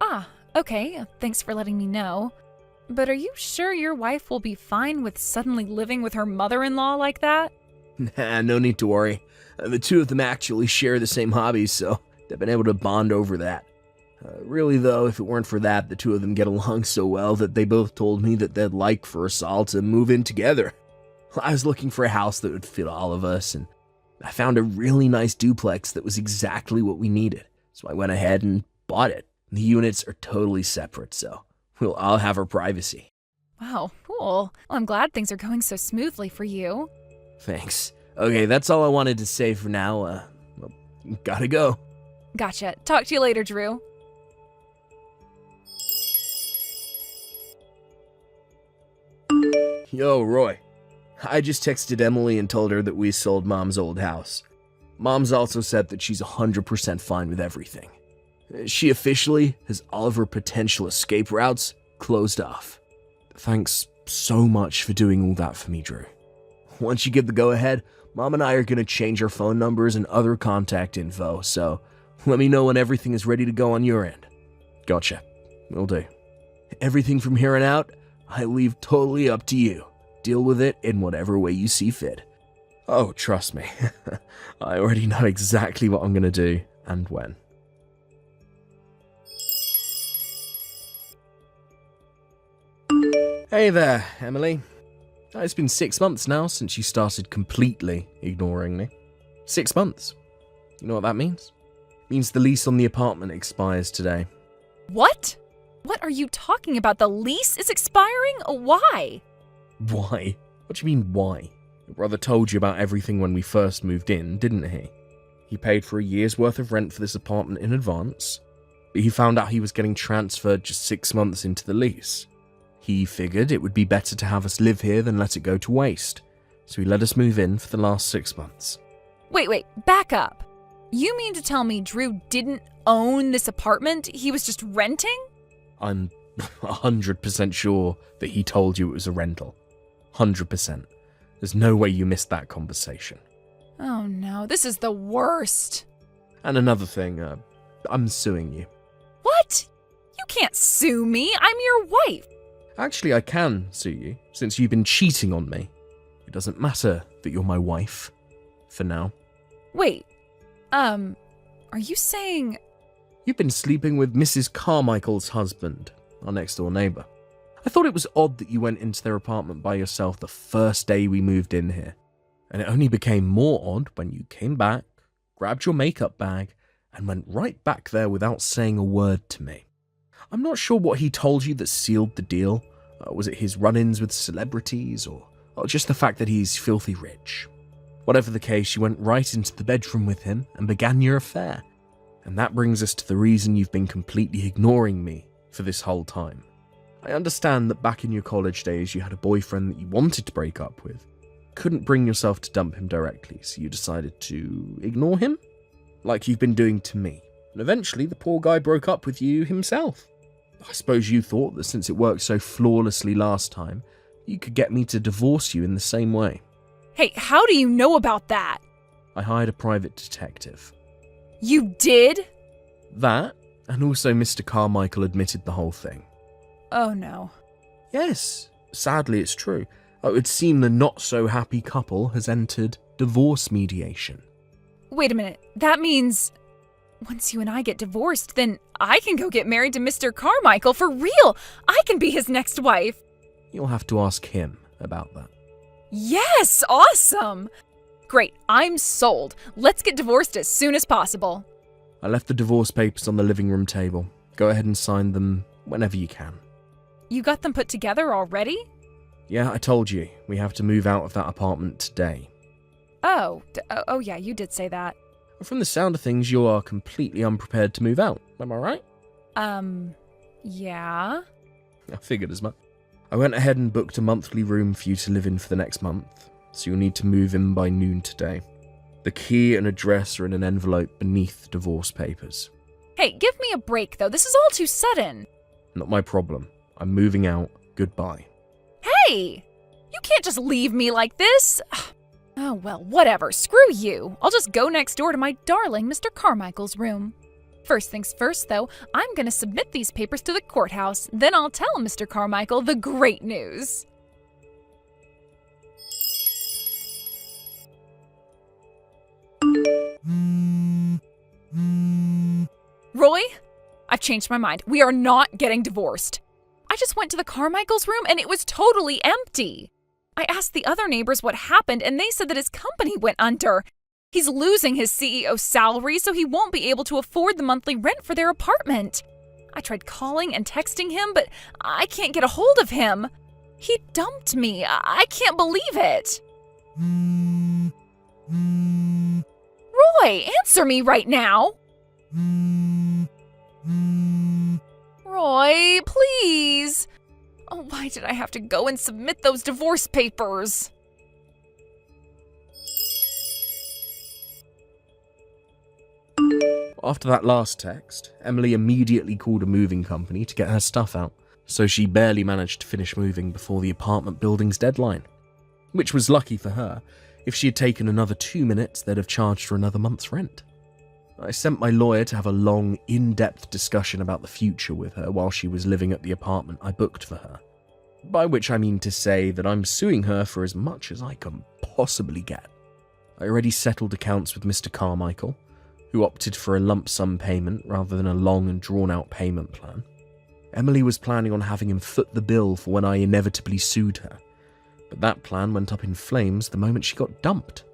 Ah, okay. Thanks for letting me know. But are you sure your wife will be fine with suddenly living with her mother-in-law like that? Nah, no need to worry. The two of them actually share the same hobbies, so they've been able to bond over that. Really, though, if it weren't for that, the two of them get along so well that they both told me that they'd like for us all to move in together. I was looking for a house that would fit all of us, and I found a really nice duplex that was exactly what we needed. So I went ahead and bought it. The units are totally separate, so we'll all have our privacy. Wow, cool. Well, I'm glad things are going so smoothly for you. Thanks. Okay, that's all I wanted to say for now. Well, gotta go. Gotcha. Talk to you later, Drew. Yo, Roy. I just texted Emily and told her that we sold Mom's old house. Mom's also said that she's 100% fine with everything. She officially has all of her potential escape routes closed off. Thanks so much for doing all that for me, Drew. Once you give the go-ahead, Mom and I are going to change our phone numbers and other contact info, so let me know when everything is ready to go on your end. Gotcha. Will do. Everything from here on out, I leave totally up to you. Deal with it in whatever way you see fit. Oh, trust me. I already know exactly what I'm going to do and when. Hey there, Emily. It's been 6 months now since you started completely ignoring me. 6 months. You know what that means? It means the lease on the apartment expires today. What? What are you talking about? The lease is expiring? Why? Why? What do you mean, why? Your brother told you about everything when we first moved in, didn't he? He paid for a year's worth of rent for this apartment in advance, but he found out he was getting transferred just 6 months into the lease. He figured it would be better to have us live here than let it go to waste, so he let us move in for the last 6 months. Wait, back up. You mean to tell me Drew didn't own this apartment? He was just renting? I'm 100% sure that he told you it was a rental. 100%. There's no way you missed that conversation. Oh no, this is the worst. And another thing, I'm suing you. What? You can't sue me. I'm your wife. Actually, I can sue you, since you've been cheating on me. It doesn't matter that you're my wife. For now. Wait, are you saying... You've been sleeping with Mrs. Carmichael's husband, our next-door neighbour. I thought it was odd that you went into their apartment by yourself the first day we moved in here. And it only became more odd when you came back, grabbed your makeup bag, and went right back there without saying a word to me. I'm not sure what he told you that sealed the deal. Was it his run-ins with celebrities, or just the fact that he's filthy rich? Whatever the case, you went right into the bedroom with him and began your affair. And that brings us to the reason you've been completely ignoring me for this whole time. I understand that back in your college days you had a boyfriend that you wanted to break up with. Couldn't bring yourself to dump him directly, so you decided to ignore him? Like you've been doing to me. And eventually the poor guy broke up with you himself. I suppose you thought that since it worked so flawlessly last time, you could get me to divorce you in the same way. Hey, how do you know about that? I hired a private detective. You did? That, and also Mr. Carmichael admitted the whole thing. Oh no. Yes, sadly it's true. It would seem the not-so-happy couple has entered divorce mediation. Wait a minute, that means... Once you and I get divorced, then I can go get married to Mr. Carmichael for real! I can be his next wife! You'll have to ask him about that. Yes! Awesome! Great, I'm sold. Let's get divorced as soon as possible. I left the divorce papers on the living room table. Go ahead and sign them whenever you can. You got them put together already? Yeah, I told you. We have to move out of that apartment today. Oh yeah, you did say that. From the sound of things, you are completely unprepared to move out. Am I right? Yeah? I figured as much. I went ahead and booked a monthly room for you to live in for the next month, so you'll need to move in by noon today. The key and address are in an envelope beneath the divorce papers. Hey, give me a break though, this is all too sudden. Not my problem. I'm moving out. Goodbye. Hey! You can't just leave me like this! Oh, well, whatever. Screw you. I'll just go next door to my darling Mr. Carmichael's room. First things first, though, I'm going to submit these papers to the courthouse. Then I'll tell Mr. Carmichael the great news. Roy, I've changed my mind. We are not getting divorced. I just went to the Carmichael's room and it was totally empty. I asked the other neighbors what happened and they said that his company went under. He's losing his CEO salary, so he won't be able to afford the monthly rent for their apartment. I tried calling and texting him, but I can't get a hold of him. He dumped me. I can't believe it. Roy, answer me right now. Roy, please. Oh, why did I have to go and submit those divorce papers? After that last text, Emily immediately called a moving company to get her stuff out, so she barely managed to finish moving before the apartment building's deadline. Which was lucky for her. If she had taken another 2 minutes, they'd have charged her another month's rent. I sent my lawyer to have a long, in-depth discussion about the future with her while she was living at the apartment I booked for her. By which I mean to say that I'm suing her for as much as I can possibly get. I already settled accounts with Mr. Carmichael, who opted for a lump sum payment rather than a long and drawn-out payment plan. Emily was planning on having him foot the bill for when I inevitably sued her, but that plan went up in flames the moment she got dumped.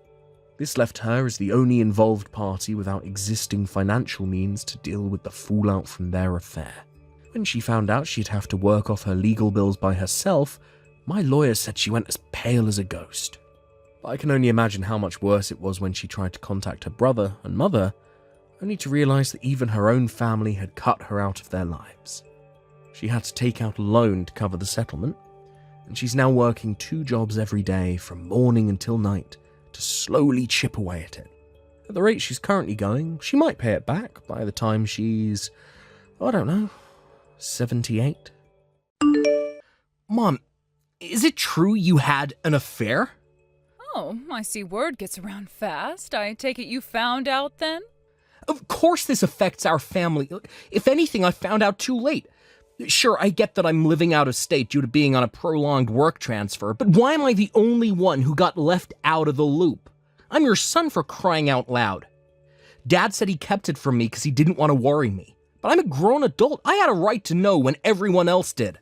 This left her as the only involved party without existing financial means to deal with the fallout from their affair. When she found out she'd have to work off her legal bills by herself, my lawyer said she went as pale as a ghost. But I can only imagine how much worse it was when she tried to contact her brother and mother, only to realize that even her own family had cut her out of their lives. She had to take out a loan to cover the settlement, and she's now working 2 jobs every day from morning until night to slowly chip away at it. At the rate she's currently going, she might pay it back by the time she's, 78? Mom, is it true you had an affair? Oh, I see word gets around fast. I take it you found out then? Of course this affects our family. If anything, I found out too late. Sure, I get that I'm living out of state due to being on a prolonged work transfer, but why am I the only one who got left out of the loop? I'm your son, for crying out loud. Dad said he kept it from me because he didn't want to worry me. But I'm a grown adult. I had a right to know when everyone else did.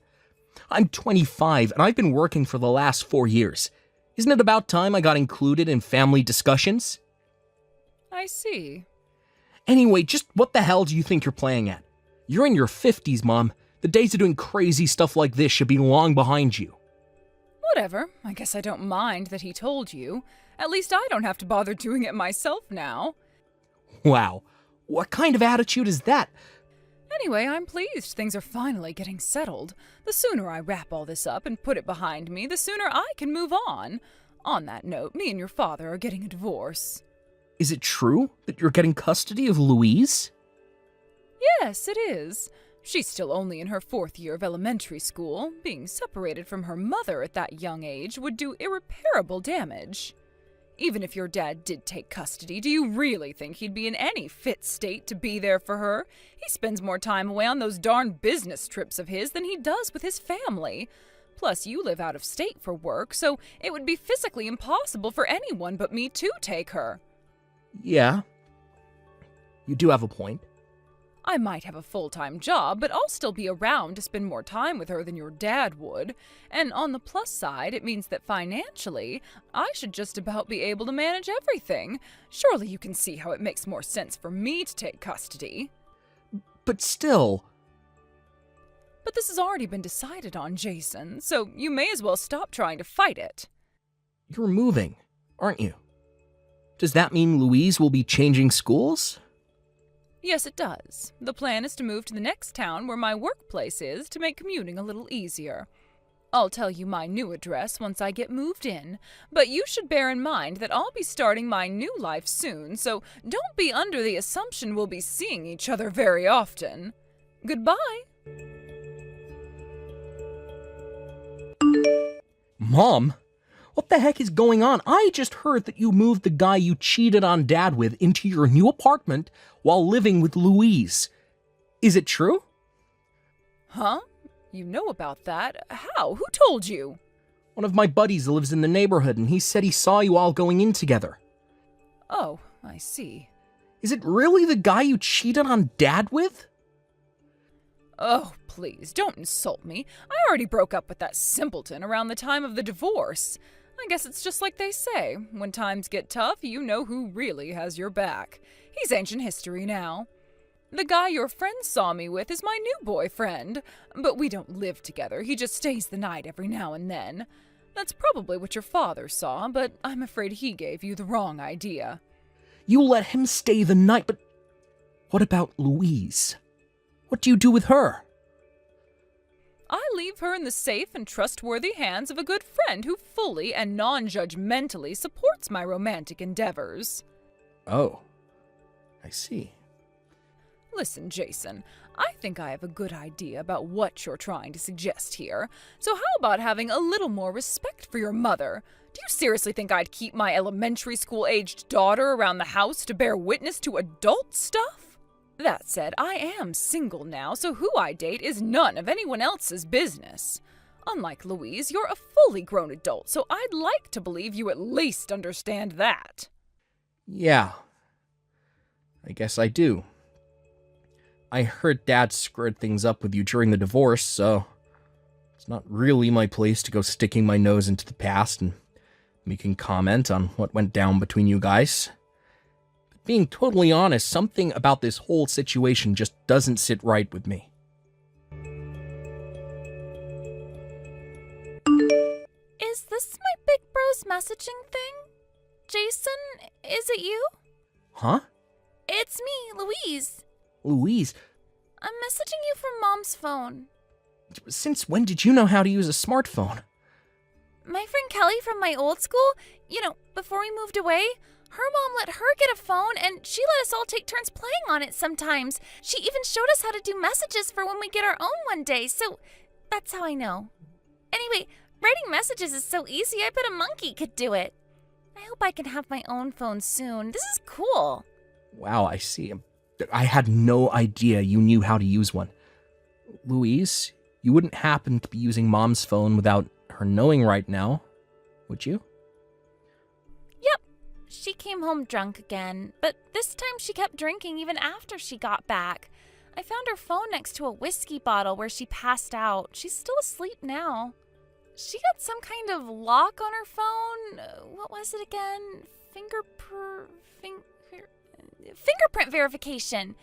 I'm 25 and I've been working for the last 4 years. Isn't it about time I got included in family discussions? I see. Anyway, just what the hell do you think you're playing at? You're in your 50s, Mom. The days of doing crazy stuff like this should be long behind you. Whatever. I guess I don't mind that he told you. At least I don't have to bother doing it myself now. Wow. What kind of attitude is that? Anyway, I'm pleased things are finally getting settled. The sooner I wrap all this up and put it behind me, the sooner I can move on. On that note, me and your father are getting a divorce. Is it true that you're getting custody of Louise? Yes, it is. She's still only in her 4th year of elementary school. Being separated from her mother at that young age would do irreparable damage. Even if your dad did take custody, do you really think he'd be in any fit state to be there for her? He spends more time away on those darn business trips of his than he does with his family. Plus, you live out of state for work, so it would be physically impossible for anyone but me to take her. Yeah. You do have a point. I might have a full-time job, but I'll still be around to spend more time with her than your dad would. And on the plus side, it means that financially, I should just about be able to manage everything. Surely you can see how it makes more sense for me to take custody. But still... But this has already been decided on, Jason, so you may as well stop trying to fight it. You're moving, aren't you? Does that mean Louise will be changing schools? Yes, it does. The plan is to move to the next town where my workplace is to make commuting a little easier. I'll tell you my new address once I get moved in, but you should bear in mind that I'll be starting my new life soon, so don't be under the assumption we'll be seeing each other very often. Goodbye. Mom, What the heck is going on? I just heard that you moved the guy you cheated on Dad with into your new apartment while living with Louise. Is it true? Huh? You know about that? How? Who told you? One of my buddies lives in the neighborhood, and he said he saw you all going in together. Oh, I see. Is it really the guy you cheated on Dad with? Oh, please, don't insult me. I already broke up with that simpleton around the time of the divorce. I guess it's just like they say. When times get tough, you know who really has your back. He's ancient history now. The guy your friend saw me with is my new boyfriend. But we don't live together. He just stays the night every now and then. That's probably what your father saw, but I'm afraid he gave you the wrong idea. You let him stay the night, but what about Louise? What do you do with her? I leave her in the safe and trustworthy hands of a good friend who fully and non-judgmentally supports my romantic endeavors. Oh, I see. Listen, Jason, I think I have a good idea about what you're trying to suggest here. So how about having a little more respect for your mother? Do you seriously think I'd keep my elementary school-aged daughter around the house to bear witness to adult stuff? That said, I am single now, so who I date is none of anyone else's business. Unlike Louise, you're a fully grown adult, so I'd like to believe you at least understand that. Yeah, I guess I do. I heard Dad screwed things up with you during the divorce, so it's not really my place to go sticking my nose into the past and making comment on what went down between you guys. But being totally honest, something about this whole situation just doesn't sit right with me. Is this my big bro's messaging thing? Jason, is it you? Huh? It's me, Louise. Louise, I'm messaging you from Mom's phone. since when did you know how to use a smartphone? My friend Kelly from my old school, before we moved away, her mom let her get a phone and she let us all take turns playing on it sometimes. She even showed us how to do messages for when we get our own one day, so that's how I know. Anyway, writing messages is so easy, I bet a monkey could do it. I hope I can have my own phone soon. This is cool. Wow, I see. I had no idea you knew how to use one. Louise, you wouldn't happen to be using Mom's phone without her knowing right now, would you? Yep. She came home drunk again, but this time she kept drinking even after she got back. I found her phone next to a whiskey bottle where she passed out. She's still asleep now. She got some kind of lock on her phone. What was it again? Fingerprint verification.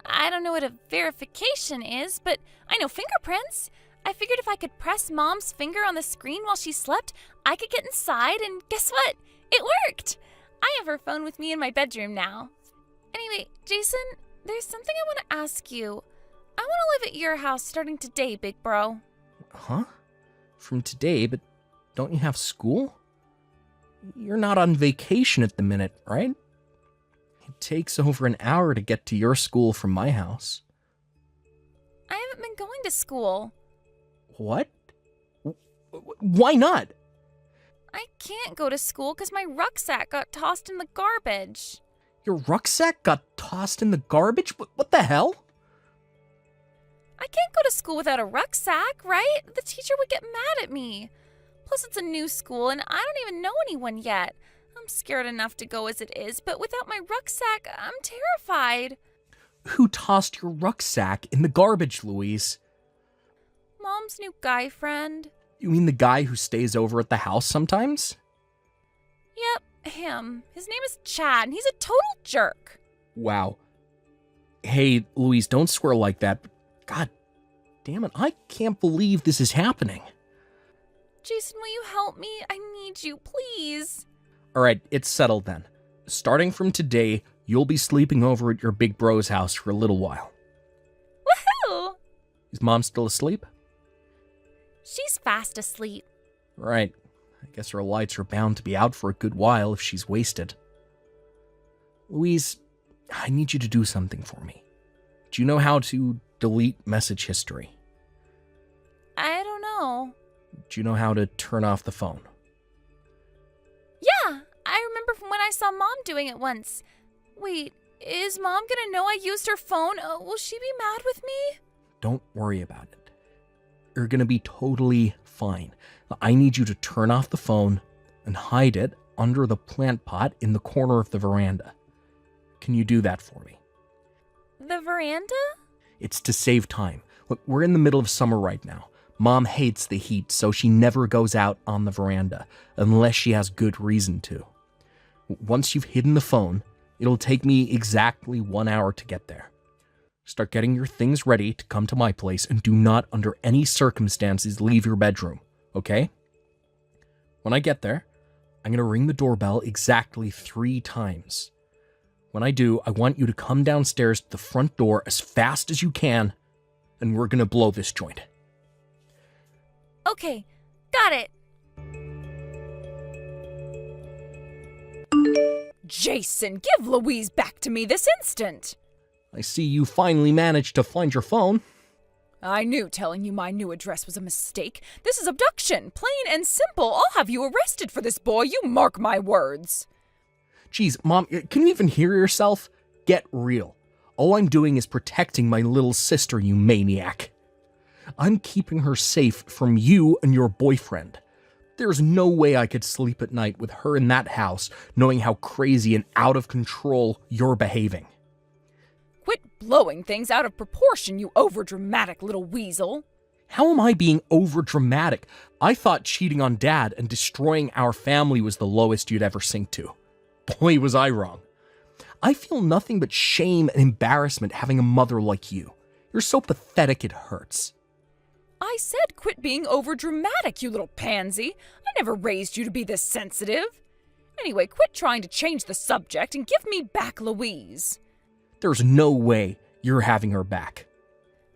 I don't know what a verification is, but I know fingerprints. I figured if I could press Mom's finger on the screen while she slept, I could get inside, and guess what? It worked! I have her phone with me in my bedroom now. Anyway, Jason, there's something I want to ask you. I want to live at your house starting today, big bro. Huh? From today, but don't you have school? You're not on vacation at the minute, right? It takes over an hour to get to your school from my house. I haven't been going to school. What? Why not? I can't go to school because my rucksack got tossed in the garbage. Your rucksack got tossed in the garbage? What the hell? I can't go to school without a rucksack, right? The teacher would get mad at me. Plus, it's a new school, and I don't even know anyone yet. I'm scared enough to go as it is, but without my rucksack, I'm terrified. Who tossed your rucksack in the garbage, Louise? Mom's new guy friend. You mean the guy who stays over at the house sometimes? Yep, him. His name is Chad, and he's a total jerk. Wow. Hey, Louise, don't swear like that. God damn it, I can't believe this is happening. Jason, will you help me? I need you, please. Alright, it's settled then. Starting from today, you'll be sleeping over at your big bro's house for a little while. Woohoo! Is Mom still asleep? She's fast asleep. Right. I guess her lights are bound to be out for a good while if she's wasted. Louise, I need you to do something for me. Do you know how to delete message history? I don't know. Do you know how to turn off the phone? Mom doing it once. Wait, is Mom gonna know I used her phone? Will she be mad with me? Don't worry about it. You're gonna be totally fine. I need you to turn off the phone and hide it under the plant pot in the corner of the veranda. Can you do that for me? The veranda? It's to save time. Look, we're in the middle of summer right now. Mom hates the heat, so she never goes out on the veranda unless she has good reason to. Once you've hidden the phone, it'll take me exactly 1 hour to get there. Start getting your things ready to come to my place, and do not under any circumstances leave your bedroom, okay? When I get there, I'm going to ring the doorbell exactly 3 times. When I do, I want you to come downstairs to the front door as fast as you can, and we're going to blow this joint. Okay, got it. Jason, give Louise back to me this instant. I see you finally managed to find your phone. I knew telling you my new address was a mistake. This is abduction, plain and simple. I'll have you arrested for this, boy. You mark my words. Geez, Mom, can you even hear yourself? Get real. All I'm doing is protecting my little sister, you maniac. I'm keeping her safe from you and your boyfriend. There's no way I could sleep at night with her in that house, knowing how crazy and out of control you're behaving. Quit blowing things out of proportion, you overdramatic little weasel. How am I being overdramatic? I thought cheating on Dad and destroying our family was the lowest you'd ever sink to. Boy, was I wrong. I feel nothing but shame and embarrassment having a mother like you. You're so pathetic it hurts. I said quit being overdramatic, you little pansy. I never raised you to be this sensitive. Anyway, quit trying to change the subject and give me back Louise. There's no way you're having her back.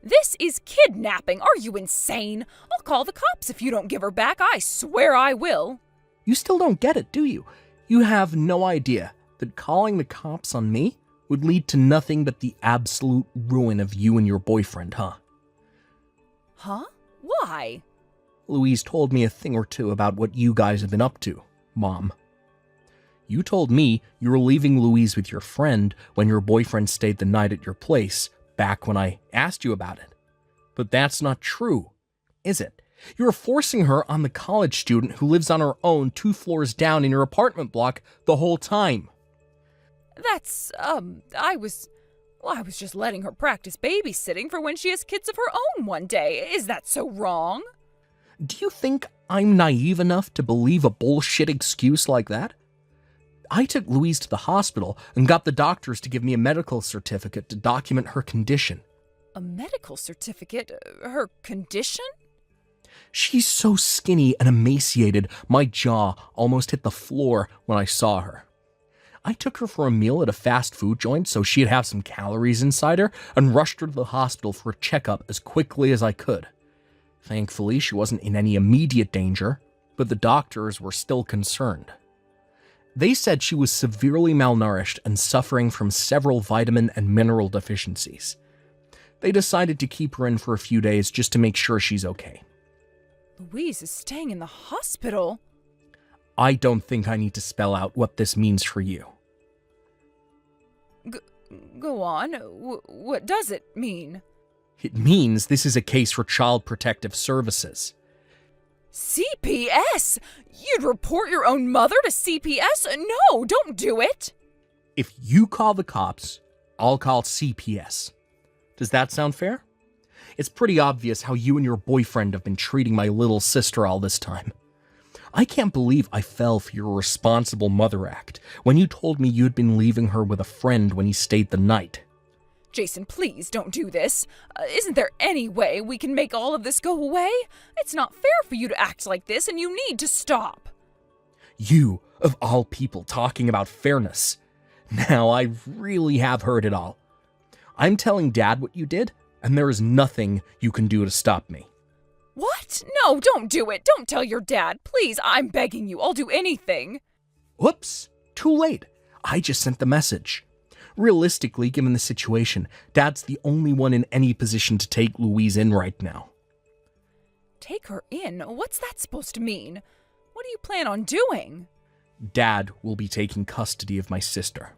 This is kidnapping. Are you insane? I'll call the cops if you don't give her back. I swear I will. You still don't get it, do you? You have no idea that calling the cops on me would lead to nothing but the absolute ruin of you and your boyfriend, huh? Huh? Why? Louise told me a thing or two about what you guys have been up to, Mom. You told me you were leaving Louise with your friend when your boyfriend stayed the night at your place, back when I asked you about it. But that's not true, is it? You're forcing her on the college student who lives on her own 2 floors down in your apartment block the whole time. That's, I was just letting her practice babysitting for when she has kids of her own one day. Is that so wrong? Do you think I'm naive enough to believe a bullshit excuse like that? I took Louise to the hospital and got the doctors to give me a medical certificate to document her condition. A medical certificate? Her condition? She's so skinny and emaciated, my jaw almost hit the floor when I saw her. I took her for a meal at a fast food joint so she'd have some calories inside her and rushed her to the hospital for a checkup as quickly as I could. Thankfully, she wasn't in any immediate danger, but the doctors were still concerned. They said she was severely malnourished and suffering from several vitamin and mineral deficiencies. They decided to keep her in for a few days just to make sure she's okay. Louise is staying in the hospital. I don't think I need to spell out what this means for you. Go on. What does it mean? It means this is a case for Child Protective Services. CPS? You'd report your own mother to CPS? No, don't do it. If you call the cops, I'll call CPS. Does that sound fair? It's pretty obvious how you and your boyfriend have been treating my little sister all this time. I can't believe I fell for your responsible mother act when you told me you'd been leaving her with a friend when he stayed the night. Jason, please don't do this. Isn't there any way we can make all of this go away? It's not fair for you to act like this, and you need to stop. You, of all people, talking about fairness. Now I really have heard it all. I'm telling Dad what you did, and there is nothing you can do to stop me. What? No, don't do it. Don't tell your dad. Please, I'm begging you. I'll do anything. Whoops, too late. I just sent the message. Realistically, given the situation, Dad's the only one in any position to take Louise in right now. Take her in? What's that supposed to mean? What do you plan on doing? Dad will be taking custody of my sister.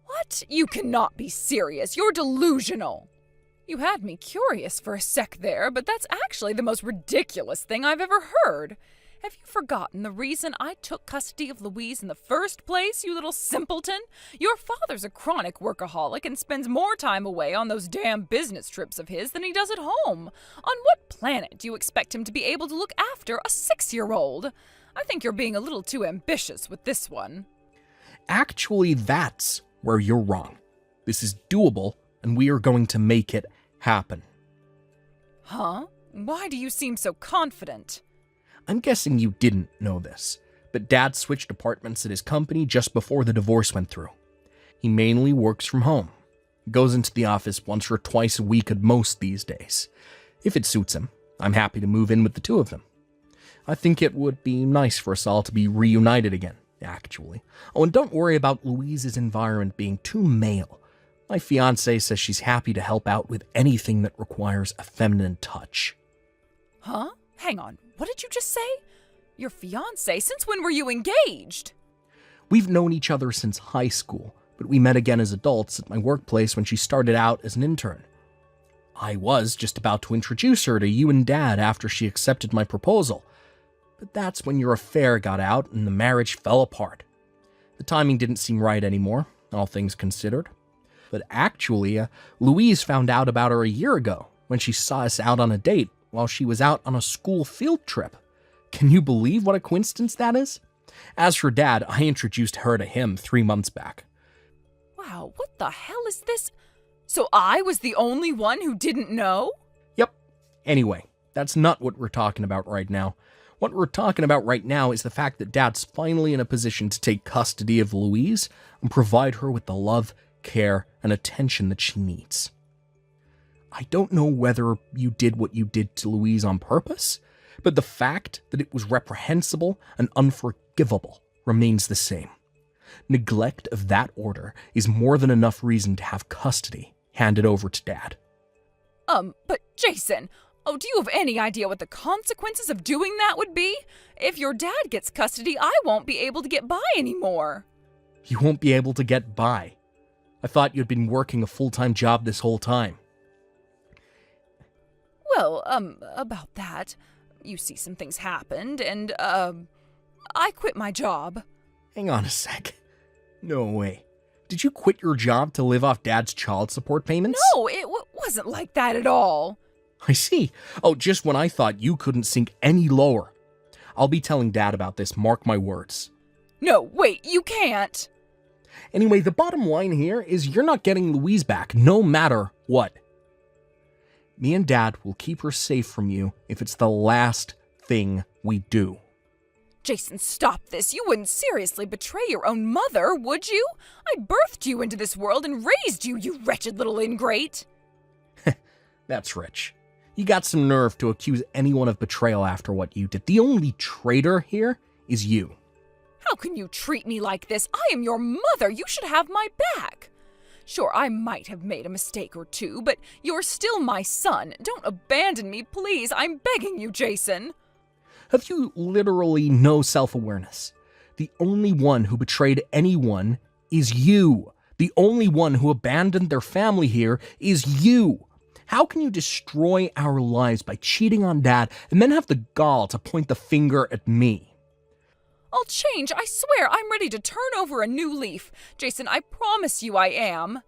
What? You cannot be serious. You're delusional. You had me curious for a sec there, but that's actually the most ridiculous thing I've ever heard. Have you forgotten the reason I took custody of Louise in the first place, you little simpleton? Your father's a chronic workaholic and spends more time away on those damn business trips of his than he does at home. On what planet do you expect him to be able to look after a 6-year-old? I think you're being a little too ambitious with this one. Actually, that's where you're wrong. This is doable, and we are going to make it happen. Huh? Why do you seem so confident? I'm guessing you didn't know this, but Dad switched departments at his company just before the divorce went through. He mainly works from home. Goes into the office once or twice a week at most these days. If it suits him, I'm happy to move in with the two of them. I think it would be nice for us all to be reunited again, actually. Oh, and don't worry about Louise's environment being too male. My fiancée says she's happy to help out with anything that requires a feminine touch. Huh? Hang on, what did you just say? Your fiancé? Since when were you engaged? We've known each other since high school, but we met again as adults at my workplace when she started out as an intern. I was just about to introduce her to you and Dad after she accepted my proposal, but that's when your affair got out and the marriage fell apart. The timing didn't seem right anymore, all things considered. But actually, Louise found out about her a year ago when she saw us out on a date while she was out on a school field trip. Can you believe what a coincidence that is? As for Dad, I introduced her to him 3 months back. Wow, what the hell is this? So I was the only one who didn't know? Yep. Anyway, that's not what we're talking about right now. What we're talking about right now is the fact that Dad's finally in a position to take custody of Louise and provide her with the love, care, and attention that she needs. I don't know whether you did what you did to Louise on purpose, but the fact that it was reprehensible and unforgivable remains the same. Neglect of that order is more than enough reason to have custody handed over to Dad. But Jason, do you have any idea what the consequences of doing that would be? If your dad gets custody, I won't be able to get by anymore. You won't be able to get by. I thought you'd been working a full-time job this whole time. Well, about that, you see, some things happened, and, I quit my job. Hang on a sec. No way. Did you quit your job to live off Dad's child support payments? No, it wasn't like that at all. I see. Oh, just when I thought you couldn't sink any lower. I'll be telling Dad about this, mark my words. No, wait, you can't. Anyway, the bottom line here is you're not getting Louise back, no matter what. Me and Dad will keep her safe from you if it's the last thing we do. Jason, stop this. You wouldn't seriously betray your own mother, would you? I birthed you into this world and raised you, you wretched little ingrate. That's rich. You got some nerve to accuse anyone of betrayal after what you did. The only traitor here is you. How can you treat me like this? I am your mother. You should have my back. Sure, I might have made a mistake or two, but you're still my son. Don't abandon me, please. I'm begging you, Jason. Have you literally no self-awareness? The only one who betrayed anyone is you. The only one who abandoned their family here is you. How can you destroy our lives by cheating on Dad and then have the gall to point the finger at me? I'll change. I swear I'm ready to turn over a new leaf. Jason, I promise you I am.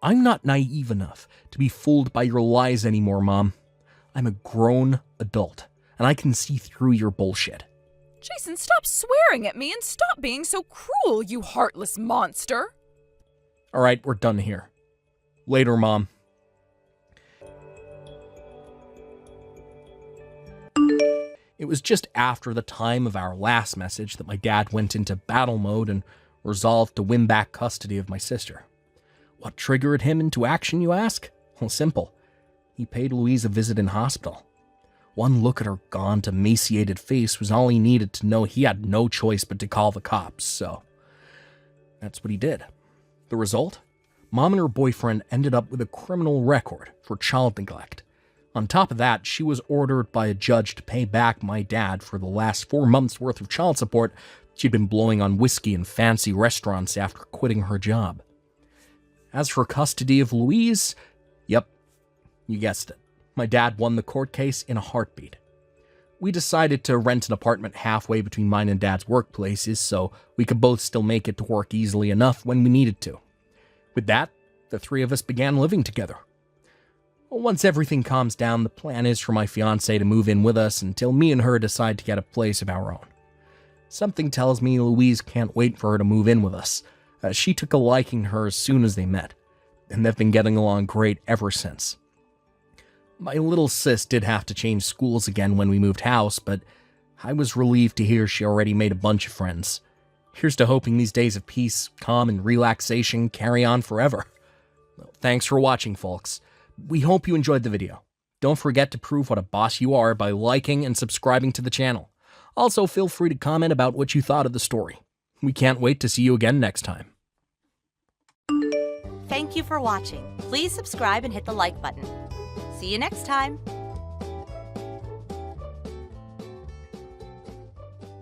I'm not naive enough to be fooled by your lies anymore, Mom. I'm a grown adult, and I can see through your bullshit. Jason, stop swearing at me and stop being so cruel, you heartless monster. All right, we're done here. Later, Mom. It was just after the time of our last message that my dad went into battle mode and resolved to win back custody of my sister. What triggered him into action, you ask? Well, simple. He paid Louise a visit in hospital. One look at her gaunt, emaciated face was all he needed to know he had no choice but to call the cops, so that's what he did. The result? Mom and her boyfriend ended up with a criminal record for child neglect. On top of that, she was ordered by a judge to pay back my dad for the last 4 months' worth of child support She'd been blowing on whiskey in fancy restaurants after quitting her job. As for custody of Louise, yep, you guessed it. My dad won the court case in a heartbeat. We decided to rent an apartment halfway between mine and Dad's workplaces so we could both still make it to work easily enough when we needed to. With that, the three of us began living together. Once everything calms down, the plan is for my fiancée to move in with us until me and her decide to get a place of our own. Something tells me Louise can't wait for her to move in with us. She took a liking to her as soon as they met, and they've been getting along great ever since. My little sis did have to change schools again when we moved house, but I was relieved to hear she already made a bunch of friends. Here's to hoping these days of peace, calm, and relaxation carry on forever. Well, thanks for watching, folks. We hope you enjoyed the video. Don't forget to prove what a boss you are by liking and subscribing to the channel. Also, feel free to comment about what you thought of the story. We can't wait to see you again next time. Thank you for watching. Please subscribe and hit the like button. See you next time.